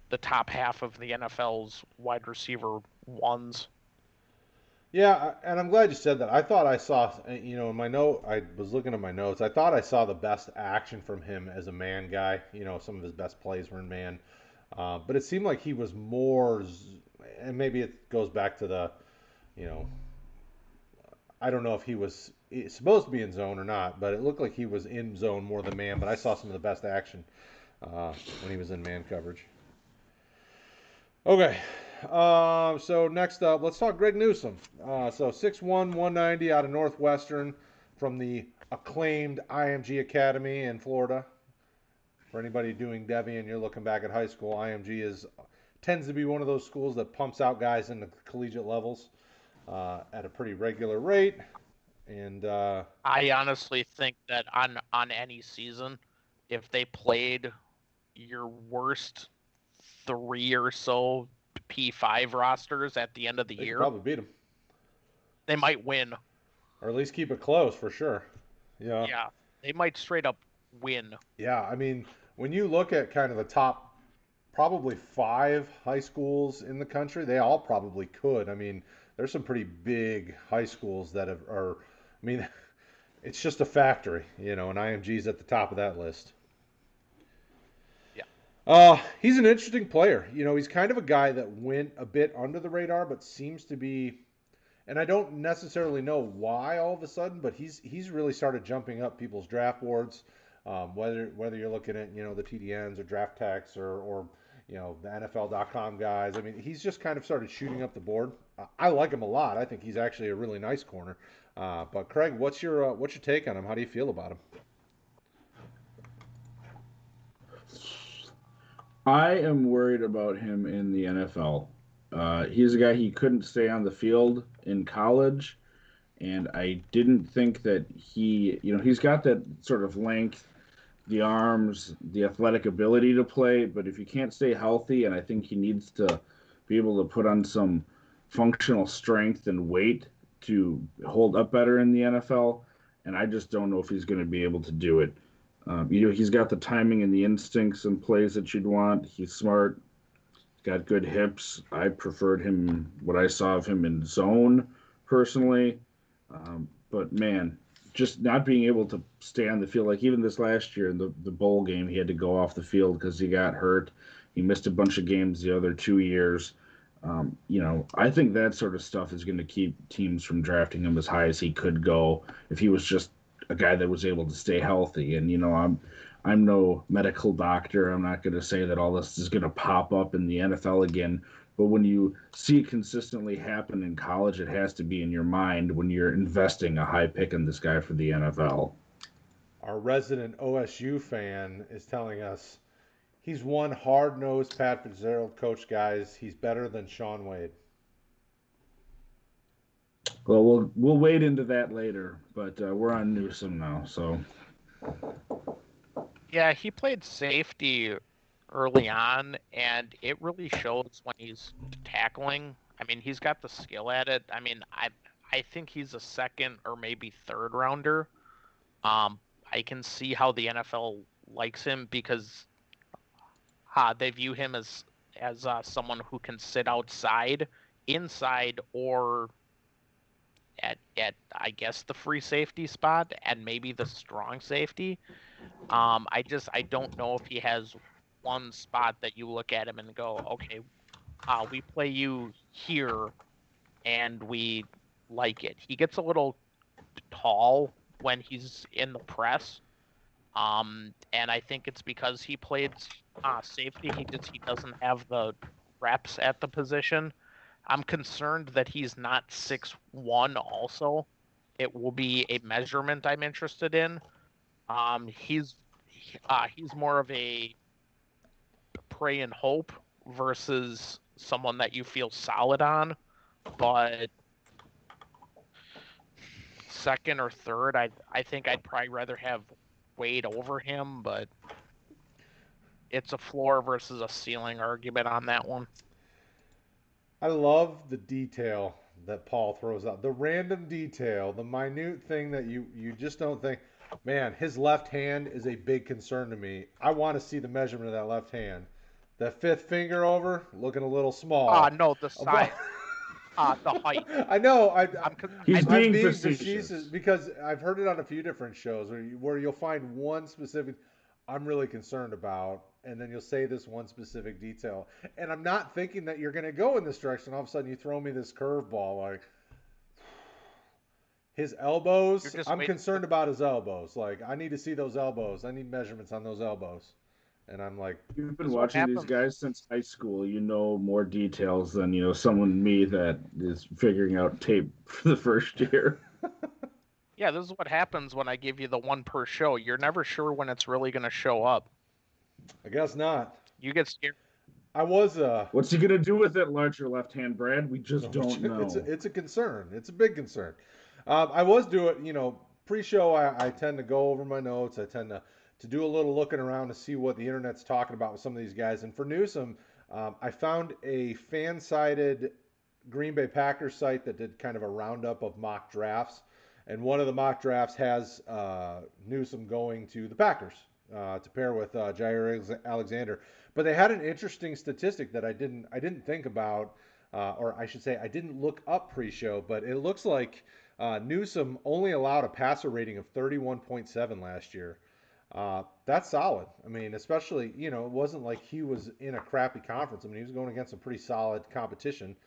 the top half of the NFL's wide receiver ones. Yeah, and I'm glad you said that. I thought I saw, in my note, I was looking at my notes. I thought I saw the best action from him as a man guy. Some of his best plays were in man. But it seemed like he was more, and maybe it goes back to the, you know, I don't know if he was it's supposed to be in zone or not, but it looked like he was in zone more than man. But I saw some of the best action when he was in man coverage. Okay. So next up, let's talk Greg Newsome. So 6'1", 190 out of Northwestern from the acclaimed IMG Academy in Florida. For anybody doing Daviyon, you're looking back at high school. IMG tends to be one of those schools that pumps out guys in the collegiate levels at a pretty regular rate. And I honestly think that on any season, if they played your worst 3 or so P5 rosters at the end of the they could year, probably beat them, they might win. or at least keep it close for sure. Yeah. Yeah, they might straight up win. Yeah. I mean, when you look at kind of the top, probably 5 high schools in the country, they all probably could. I mean, there's some pretty big high schools that are. I mean, it's just a factory, and IMG's at the top of that list. He's an interesting player. He's kind of a guy that went a bit under the radar, but seems to be, and I don't necessarily know why all of a sudden, but he's really started jumping up people's draft boards. Whether you're looking at the TDNs or Draft Techs or the NFL.com guys. I mean, he's just kind of started shooting up the board. I like him a lot. I think he's actually a really nice corner. But Kraig, what's your take on him? How do you feel about him? I am worried about him in the NFL. He's a guy he couldn't stay on the field in college, and I didn't think that he's got that sort of length, the arms, the athletic ability to play, but if you can't stay healthy, and I think he needs to be able to put on some functional strength and weight to hold up better in the NFL, and I just don't know if he's going to be able to do it. He's got the timing and the instincts and plays that you'd want. He's smart. He's got good hips. I preferred him, what I saw of him in zone, personally. But, man, just not being able to stay on the field. Like even this last year in the bowl game, he had to go off the field because he got hurt. He missed a bunch of games the other 2 years. I think that sort of stuff is going to keep teams from drafting him as high as he could go if he was just a guy that was able to stay healthy. And I'm no medical doctor. I'm not going to say that all this is going to pop up in the NFL again. But when you see it consistently happen in college, it has to be in your mind when you're investing a high pick in this guy for the NFL. Our resident OSU fan is telling us he's one hard-nosed Pat Fitzgerald coach, guys. He's better than Shaun Wade. Well, we'll wade into that later, but we're on Newsome now, so. Yeah, he played safety early on, and it really shows when he's tackling. I mean, he's got the skill at it. I mean, I think he's a second or maybe third rounder. I can see how the NFL likes him because they view him as someone who can sit outside, inside, or at I guess the free safety spot and maybe the strong safety. I don't know if he has one spot that you look at him and go, okay, we play you here and we like it. He gets a little tall when he's in the press. And I think it's because he played safety. He doesn't have the reps at the position. I'm concerned that he's not 6'1" also. It will be a measurement I'm interested in. He's more of a pray and hope versus someone that you feel solid on. But second or third, I think I'd probably rather have Wade over him, but it's a floor versus a ceiling argument on that one. I love the detail that Paul throws out. The random detail, the minute thing that you just don't think, man, his left hand is a big concern to me. I want to see the measurement of that left hand. That fifth finger over, looking a little small. No, the size. The height. I know. He's being facetious because I've heard it on a few different shows where you'll find one specific I'm really concerned about, and then you'll say this one specific detail, and I'm not thinking that you're going to go in this direction. All of a sudden, you throw me this curveball like His elbows, You're just I'm waiting concerned about his elbows. Like, I need to see those elbows. I need measurements on those elbows. And I'm like, You've been Because what watching these happens? guys since high school. You know more details than someone me that is figuring out tape for the first year. Yeah, this is what happens when I give you the one per show. You're never sure when it's really going to show up. I guess not. You get scared. I was What's he gonna do with that larger left hand, Brad? We just don't it's know. it's a concern. It's a big concern. I was doing, pre-show. I tend to go over my notes. I tend to do a little looking around to see what the internet's talking about with some of these guys. And for Newsome, I found a fan-sided Green Bay Packers site that did kind of a roundup of mock drafts, and one of the mock drafts has Newsome going to the Packers to pair with Jair Alexander. But they had an interesting statistic that I didn't think about, or I should say I didn't look up pre-show, but it looks like Newsome only allowed a passer rating of 31.7 last year. That's solid. I mean, especially, it wasn't like he was in a crappy conference. I mean, he was going against some pretty solid competition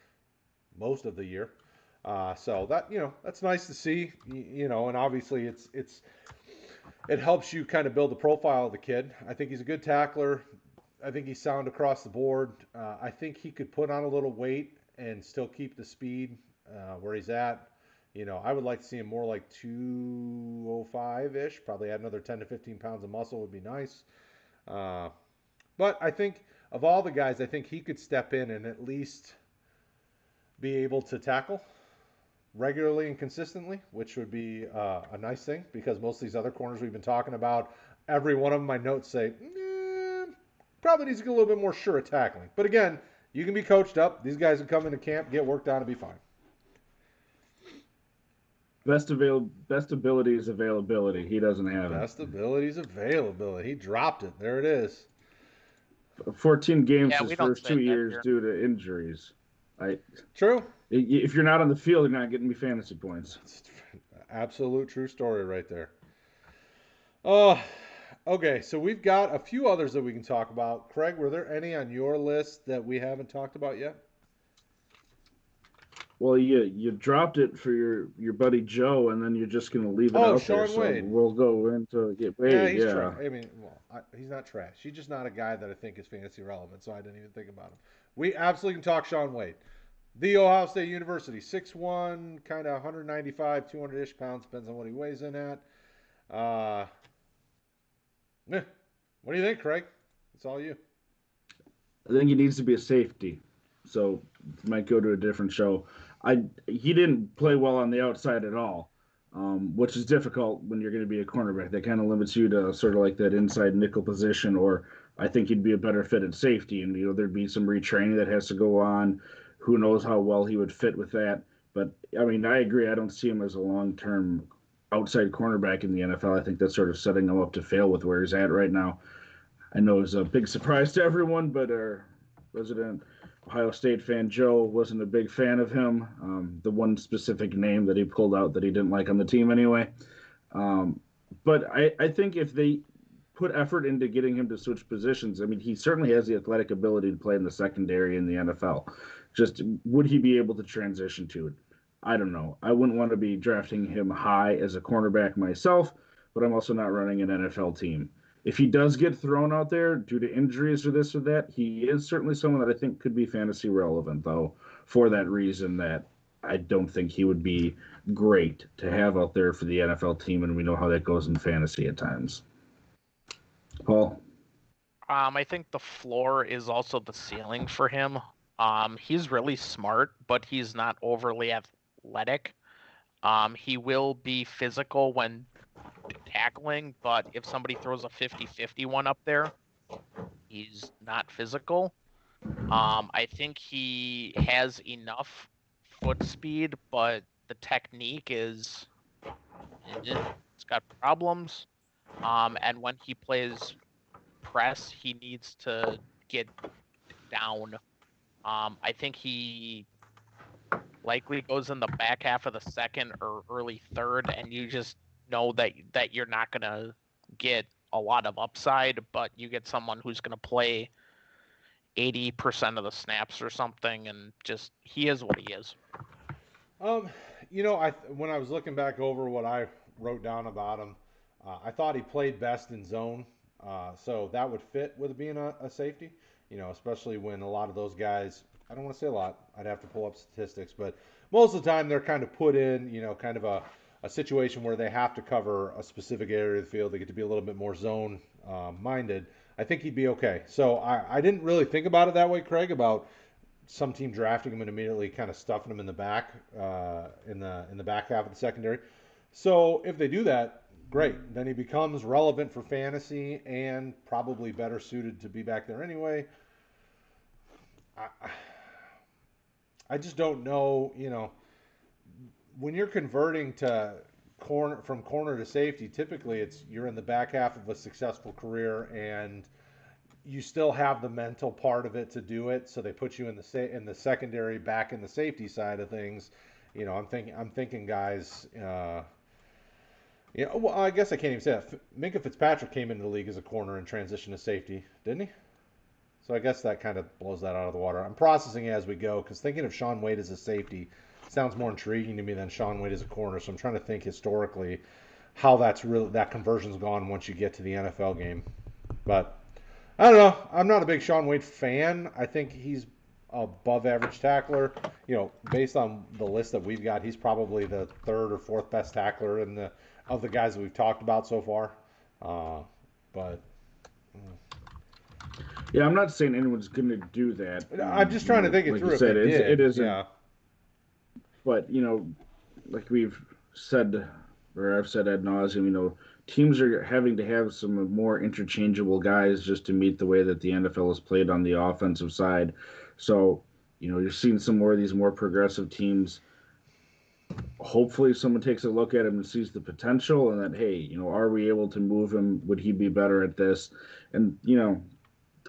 most of the year. So that, that's nice to see, and obviously it helps you kind of build the profile of the kid. I think he's a good tackler. I think he's sound across the board. I think he could put on a little weight and still keep the speed where he's at. I would like to see him more like 205-ish. Probably add another 10 to 15 pounds of muscle would be nice. But I think of all the guys, I think he could step in and at least be able to tackle regularly and consistently, which would be a nice thing because most of these other corners we've been talking about, every one of my notes say, probably needs to get a little bit more sure at tackling. But again, you can be coached up. These guys can come into camp, get worked on, and be fine. Best ability is availability. He doesn't have it. Best ability is availability. He dropped it. There it is. 14 games Yeah, his we don't first say 2 that years here. due to injuries. True. If you're not on the field, you're not getting me fantasy points. It's absolute true story right there. Oh, okay. So we've got a few others that we can talk about. Kraig, were there any on your list that we haven't talked about yet? Well, you dropped it for your buddy Joe, and then you're just going to leave it out Sean there. So Wade. we'll go into Wade. Yeah, he's yeah. trash. I mean, he's not trash. He's just not a guy that I think is fantasy relevant, so I didn't even think about him. We absolutely can talk Sean Wade. The Ohio State University, 6'1", kind of 195, 200-ish pounds, depends on what he weighs in at. What do you think, Kraig? It's all you. I think he needs to be a safety. So might go to a different show. He didn't play well on the outside at all, which is difficult when you're going to be a cornerback. That kind of limits you to sort of like that inside nickel position, or I think he'd be a better fit at safety. And, there'd be some retraining that has to go on. Who knows how well he would fit with that. But, I mean, I agree. I don't see him as a long-term outside cornerback in the NFL. I think that's sort of setting him up to fail with where he's at right now. I know it's a big surprise to everyone, but our resident Ohio State fan Joe wasn't a big fan of him. The one specific name that he pulled out that he didn't like on the team anyway. But I think if they put effort into getting him to switch positions, I mean, he certainly has the athletic ability to play in the secondary in the NFL. Just would he be able to transition to it? I don't know. I wouldn't want to be drafting him high as a cornerback myself, but I'm also not running an NFL team. If he does get thrown out there due to injuries or this or that, he is certainly someone that I think could be fantasy relevant, though, for that reason that I don't think he would be great to have out there for the NFL team, and we know how that goes in fantasy at times. Paul? I think the floor is also the ceiling for him. He's really smart, but he's not overly athletic. He will be physical when tackling, but if somebody throws a 50-50 one up there, he's not physical. I think he has enough foot speed, but the technique it's got problems. And when he plays press, he needs to get down. I think he likely goes in the back half of the second or early third, and you just know that you're not going to get a lot of upside, but you get someone who's going to play 80% of the snaps or something, and just he is what he is. Um, when I was looking back over what I wrote down about him, I thought he played best in zone, so that would fit with being a safety. Especially when a lot of those guys, I don't want to say a lot, I'd have to pull up statistics, but most of the time they're kind of put in, kind of a situation where they have to cover a specific area of the field. They get to be a little bit more zone minded. I think he'd be okay. So I didn't really think about it that way, Craig, about some team drafting him and immediately kind of stuffing him in the back in the back half of the secondary. So if they do that, great. Then he becomes relevant for fantasy and probably better suited to be back there anyway. I, I just don't know. When you're converting to corner from corner to safety, typically it's you're in the back half of a successful career and you still have the mental part of it to do it. So they put you in the secondary, back in the safety side of things. I'm thinking guys. Well, I guess I can't even say that. Minka Fitzpatrick came into the league as a corner and transitioned to safety, didn't he? So I guess that kind of blows that out of the water. I'm processing it as we go because thinking of Shaun Wade as a safety sounds more intriguing to me than Shaun Wade as a corner. So I'm trying to think historically how that conversion's gone once you get to the NFL game. But I don't know. I'm not a big Shaun Wade fan. I think he's above average tackler. Based on the list that we've got, he's probably the third or fourth best tackler of the guys that we've talked about so far. But Yeah, I'm not saying anyone's going to do that. I'm just trying to think it like through you if said, they did. it isn't. Yeah. But like we've said, or I've said ad nauseum, teams are having to have some more interchangeable guys just to meet the way that the NFL is played on the offensive side. So, you're seeing some more of these more progressive teams. Hopefully, someone takes a look at him and sees the potential, and that hey, are we able to move him? Would he be better at this? And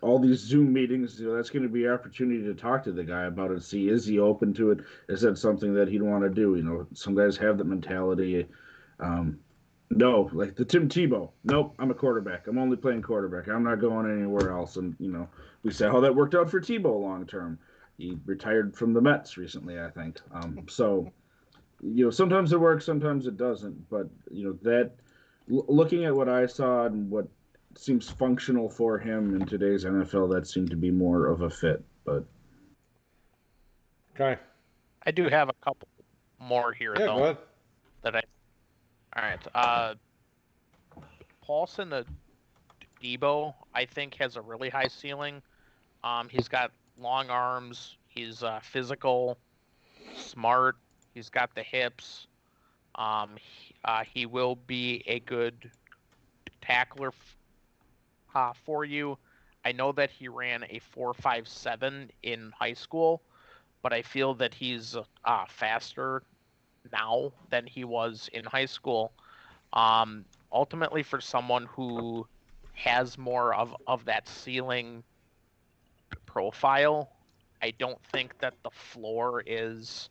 all these Zoom meetings, that's going to be an opportunity to talk to the guy about it. See, is he open to it? Is that something that he'd want to do? Some guys have that mentality. No, like the Tim Tebow. Nope, I'm a quarterback. I'm only playing quarterback. I'm not going anywhere else. And we saw how that worked out for Tebow long term. He retired from the Mets recently, I think. So sometimes it works, sometimes it doesn't. But that looking at what I saw and what seems functional for him in today's NFL, that seemed to be more of a fit. But Okay. I do have a couple more here Yeah, though. go ahead. All right. Paulson Debo, I think, has a really high ceiling. He's got long arms. He's physical, smart. He's got the hips. He will be a good tackler for you. I know that he ran a 4.57 in high school, but I feel that he's faster now than he was in high school. Ultimately, for someone who has more of that ceiling profile, I don't think that the floor is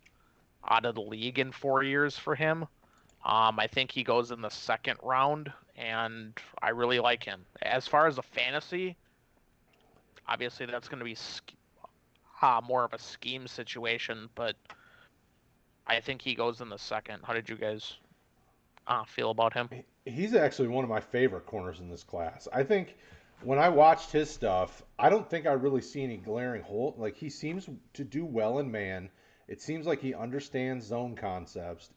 out of the league in 4 years for him. I think he goes in the second round, and I really like him. As far as a fantasy, obviously that's going to be more of a scheme situation, but I think he goes in the second. How did you guys feel about him? He's actually one of my favorite corners in this class. I think when I watched his stuff, I don't think I really see any glaring hole. Like he seems to do well in man. It seems like he understands zone concepts.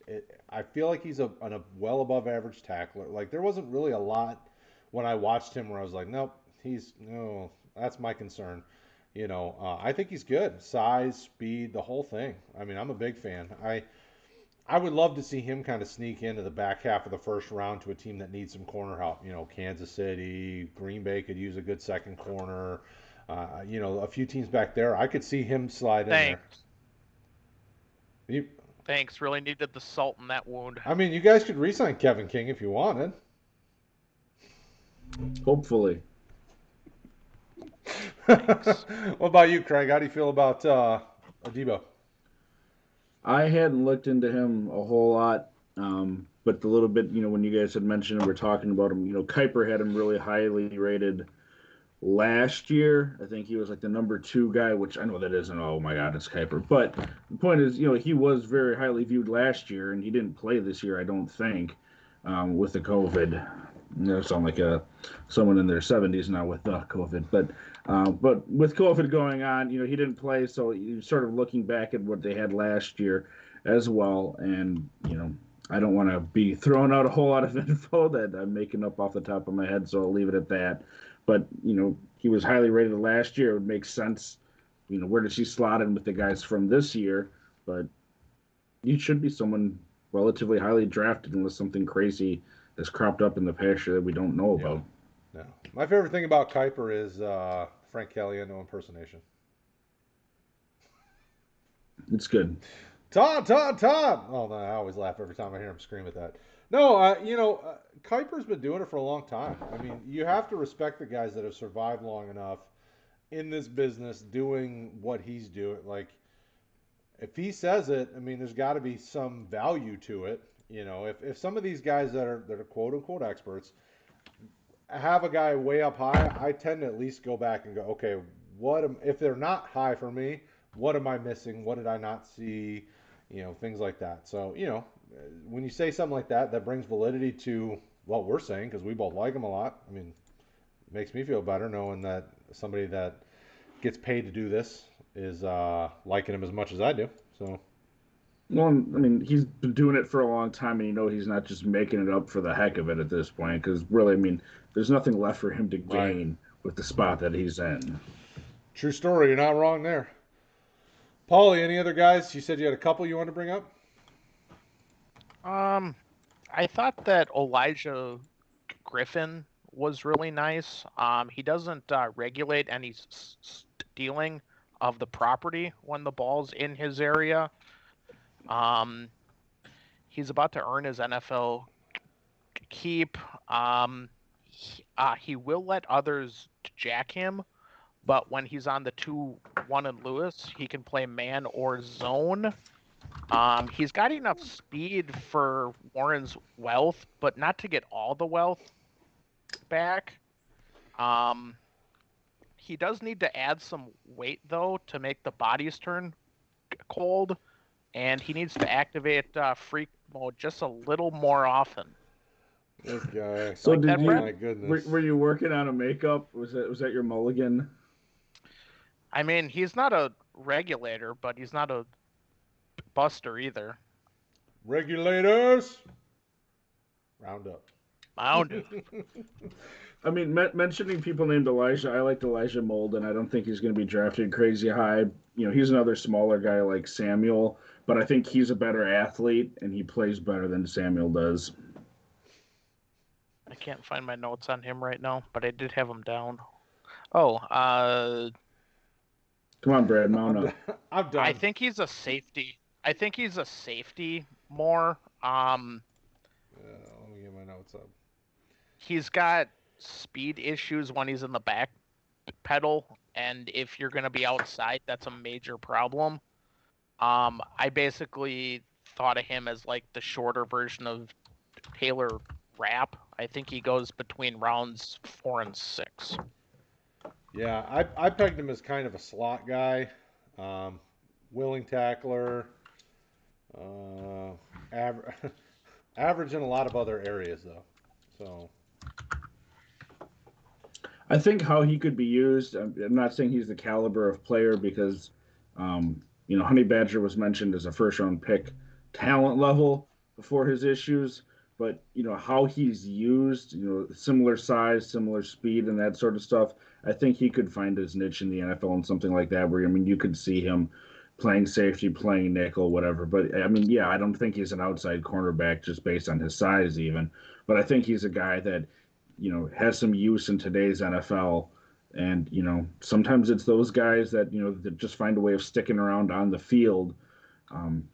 I feel like he's a well above average tackler. Like there wasn't really a lot when I watched him where I was like, nope, no, that's my concern. I think he's good. Size, speed, the whole thing. I mean, I'm a big fan. I would love to see him kind of sneak into the back half of the first round to a team that needs some corner help. Kansas City, Green Bay could use a good second corner. A few teams back there. I could see him slide in there. Thanks. Really needed the salt in that wound. I mean, you guys could re-sign Kevin King if you wanted. hopefully. What about you, Craig? How do you feel about Adebo? I hadn't looked into him a whole lot, but the little bit, when you guys had mentioned we're talking about him, Kuiper had him really highly rated last year. I think he was like the number 2 guy, which I know that isn't, oh my God, it's Kuiper. But the point is, he was very highly viewed last year, and he didn't play this year, I don't think, with the COVID. Sound like someone in their 70s now with COVID. But with COVID going on, he didn't play, so you're sort of looking back at what they had last year as well. And, I don't want to be throwing out a whole lot of info that I'm making up off the top of my head, so I'll leave it at that. But, he was highly rated last year. It would make sense. Where does he slot in with the guys from this year? But he should be someone relatively highly drafted unless something crazy has cropped up in the past year that we don't know about. No. My favorite thing about Kuiper is Frank Kelly, no impersonation. It's good. Todd! Oh, no, I always laugh every time I hear him scream at that. No, Kuiper's been doing it for a long time. I mean, you have to respect the guys that have survived long enough in this business doing what he's doing. Like, if he says it, I mean, there's got to be some value to it. If some of these guys that are quote unquote experts have a guy way up high, I tend to at least go back and go, okay, if they're not high for me, what am I missing? What did I not see? Things like that. So, when you say something like that, that brings validity to what we're saying because we both like him a lot. I mean, it makes me feel better knowing that somebody that gets paid to do this is liking him as much as I do. So. Well, I mean, he's been doing it for a long time, and he's not just making it up for the heck of it at this point. Because really, I mean, there's nothing left for him to gain with the spot that he's in. True story. You're not wrong there. Paulie, any other guys? You said you had a couple you wanted to bring up? I thought that Elijah Griffin was really nice. He doesn't regulate any stealing of the property when the ball's in his area. He's about to earn his NFL keep. He will let others jack him, but when he's on the 2-1 and Lewis, he can play man or zone. He's got enough speed for Warren's wealth, but not to get all the wealth back. He does need to add some weight, though, to make the bodies turn cold, and he needs to activate freak mode just a little more often. This guy. So like my goodness. Were you working on a makeup? Was that your mulligan? I mean, he's not a regulator, but he's not a buster either. Regulators! Round up. I mean, mentioning people named Elijah, I liked Elijah Molden. I don't think he's going to be drafted crazy high. He's another smaller guy like Samuel, but I think he's a better athlete, and he plays better than Samuel does. I can't find my notes on him right now, but I did have him down. Oh, come on, Brad, mount up. I'm done. I think he's a safety. More. Let me get my notes up. He's got speed issues when he's in the back pedal, and if you're going to be outside, that's a major problem. I basically thought of him as like the shorter version of Taylor Rapp. I think he goes between rounds 4 and 6. Yeah, I pegged him as kind of a slot guy, willing tackler, average in a lot of other areas though. So I think how he could be used. I'm not saying he's the caliber of player because, Honey Badger was mentioned as a first-round pick, talent level before his issues. But how he's used, similar size, similar speed, and that sort of stuff. I think he could find his niche in the NFL and something like that. Where you could see him playing safety, playing nickel, whatever. But I mean, yeah, I don't think he's an outside cornerback just based on his size, even. But I think he's a guy that has some use in today's NFL. And sometimes it's those guys that that just find a way of sticking around on the field.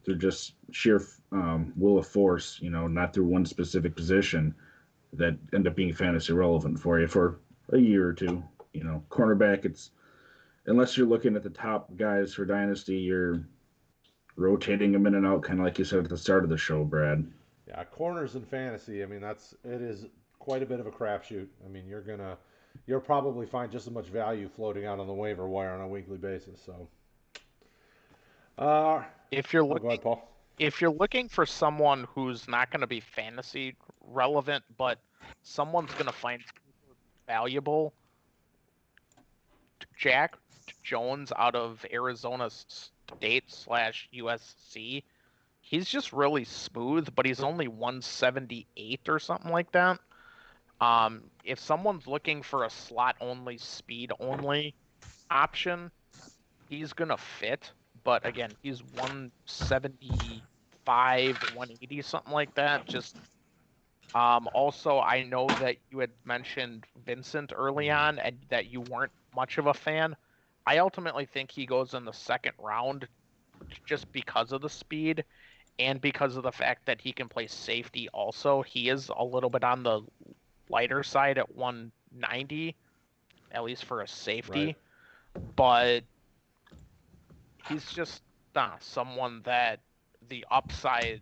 Through just sheer will of force, not through one specific position that end up being fantasy relevant for you for a year or two. Cornerback, it's unless you're looking at the top guys for Dynasty, you're rotating them in and out, kind of like you said at the start of the show, Brad. Yeah, corners in fantasy, I mean, it is quite a bit of a crapshoot. I mean, you're gonna you'll probably find just as much value floating out on the waiver wire on a weekly basis. So, If you're go ahead, Paul. if you're looking for someone who's not going to be fantasy relevant, but someone's going to find super valuable, Jack Jones out of Arizona State / USC, he's just really smooth, but he's only 178 or something like that. If someone's looking for a slot only, speed only option, he's gonna fit. But again, he's 175, 180, something like that. Just also, I know that you had mentioned Vincent early on and that you weren't much of a fan. I ultimately think he goes in the second round just because of the speed and because of the fact that he can play safety also. He is a little bit on the lighter side at 190, at least for a safety. Right. But he's just someone that the upside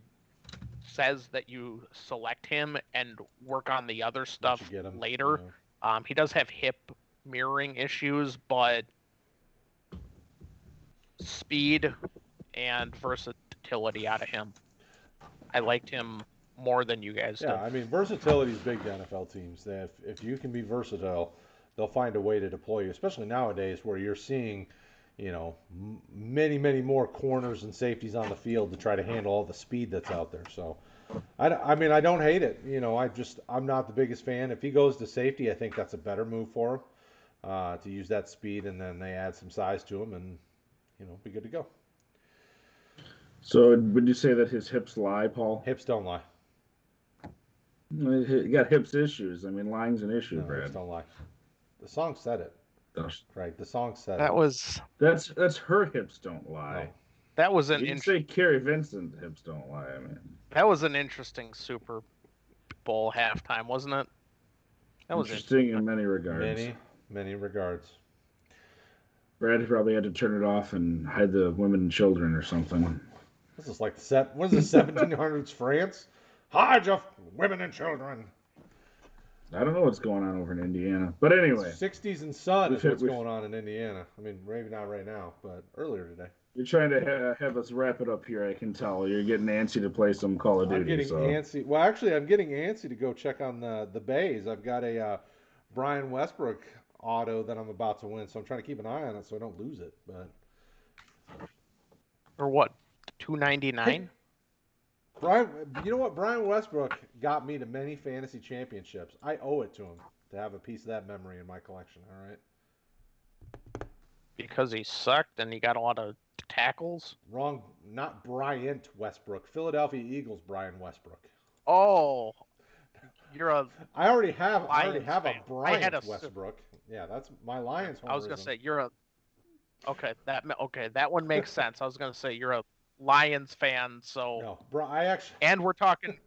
says that you select him and work on the other stuff get him, later. yeah. He does have hip mirroring issues, but speed and versatility out of him. I liked him more than you guys did. Yeah, I mean, versatility is big to NFL teams. If you can be versatile, they'll find a way to deploy you, especially nowadays where you're seeing, many, many more corners and safeties on the field to try to handle all the speed that's out there. So, I mean, I don't hate it. I'm not the biggest fan. If he goes to safety, I think that's a better move for him to use that speed, and then they add some size to him, and be good to go. So would you say that his hips lie, Paul? Hips don't lie. He got hips issues. I mean, lying's an issue, No, Brad. hips don't lie. The song said it. Right, the song said that it. was that's her hips don't lie. No. That was an You can say Kerry Vincent hips don't lie. I mean, that was an interesting Super Bowl halftime, wasn't it? That was interesting in many regards. Many, many regards. Brad probably had to turn it off and hide the women and children or something. This is like what is the 1700s France? Hide your women and children. I don't know what's going on over in Indiana, but anyway, 60s and sun is what's going on in Indiana. I mean, maybe not right now, but earlier today. You're trying to have us wrap it up here. I can tell you're getting antsy to play some Call of Duty. I'm getting antsy. Well, actually, I'm getting antsy to go check on the bays. I've got a Brian Westbrook auto that I'm about to win, so I'm trying to keep an eye on it so I don't lose it. But for what, $299? Brian, you know what? Brian Westbrook got me to many fantasy championships. I owe it to him to have a piece of that memory in my collection. All right. Because he sucked and he got a lot of tackles. Wrong. Not Bryant Westbrook. Philadelphia Eagles. Brian Westbrook. Oh, you're a. I already have fan. a Bryant Westbrook. Yeah, that's my Lions. I was gonna say you're a. Okay, that one makes sense. I was gonna say you're a Lions fan, so no, I actually. And we're talking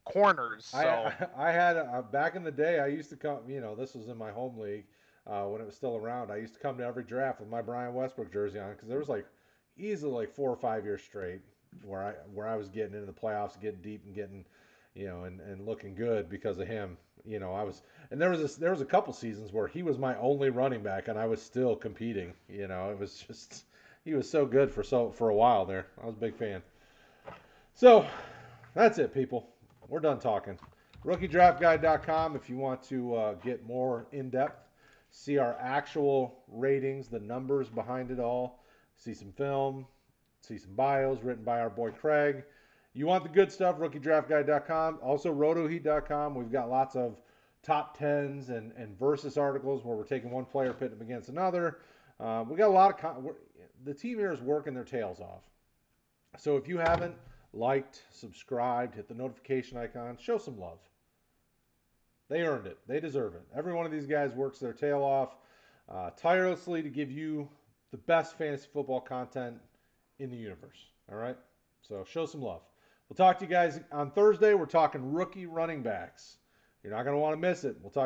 corners. So I had back in the day. I used to come. This was in my home league when it was still around. I used to come to every draft with my Brian Westbrook jersey on because there was easily 4 or 5 years straight where I was getting into the playoffs, getting deep, and getting and looking good because of him. I was, and there was a couple seasons where he was my only running back, and I was still competing. It was just he was so good for a while there. I was a big fan. So that's it, people. We're done talking. RookieDraftGuide.com if you want to get more in depth, see our actual ratings, the numbers behind it all, see some film, see some bios written by our boy Kraig. You want the good stuff, RookieDraftGuide.com. Also, RotoHeat.com. We've got lots of top 10s and versus articles where we're taking one player, pitting them against another. We got a lot of the team here is working their tails off. So if you haven't liked, subscribed, hit the notification icon, show some love. They earned it. They deserve it. Every one of these guys works their tail off tirelessly to give you the best fantasy football content in the universe. All right? So show some love. We'll talk to you guys on Thursday. We're talking rookie running backs. You're not going to want to miss it. We'll talk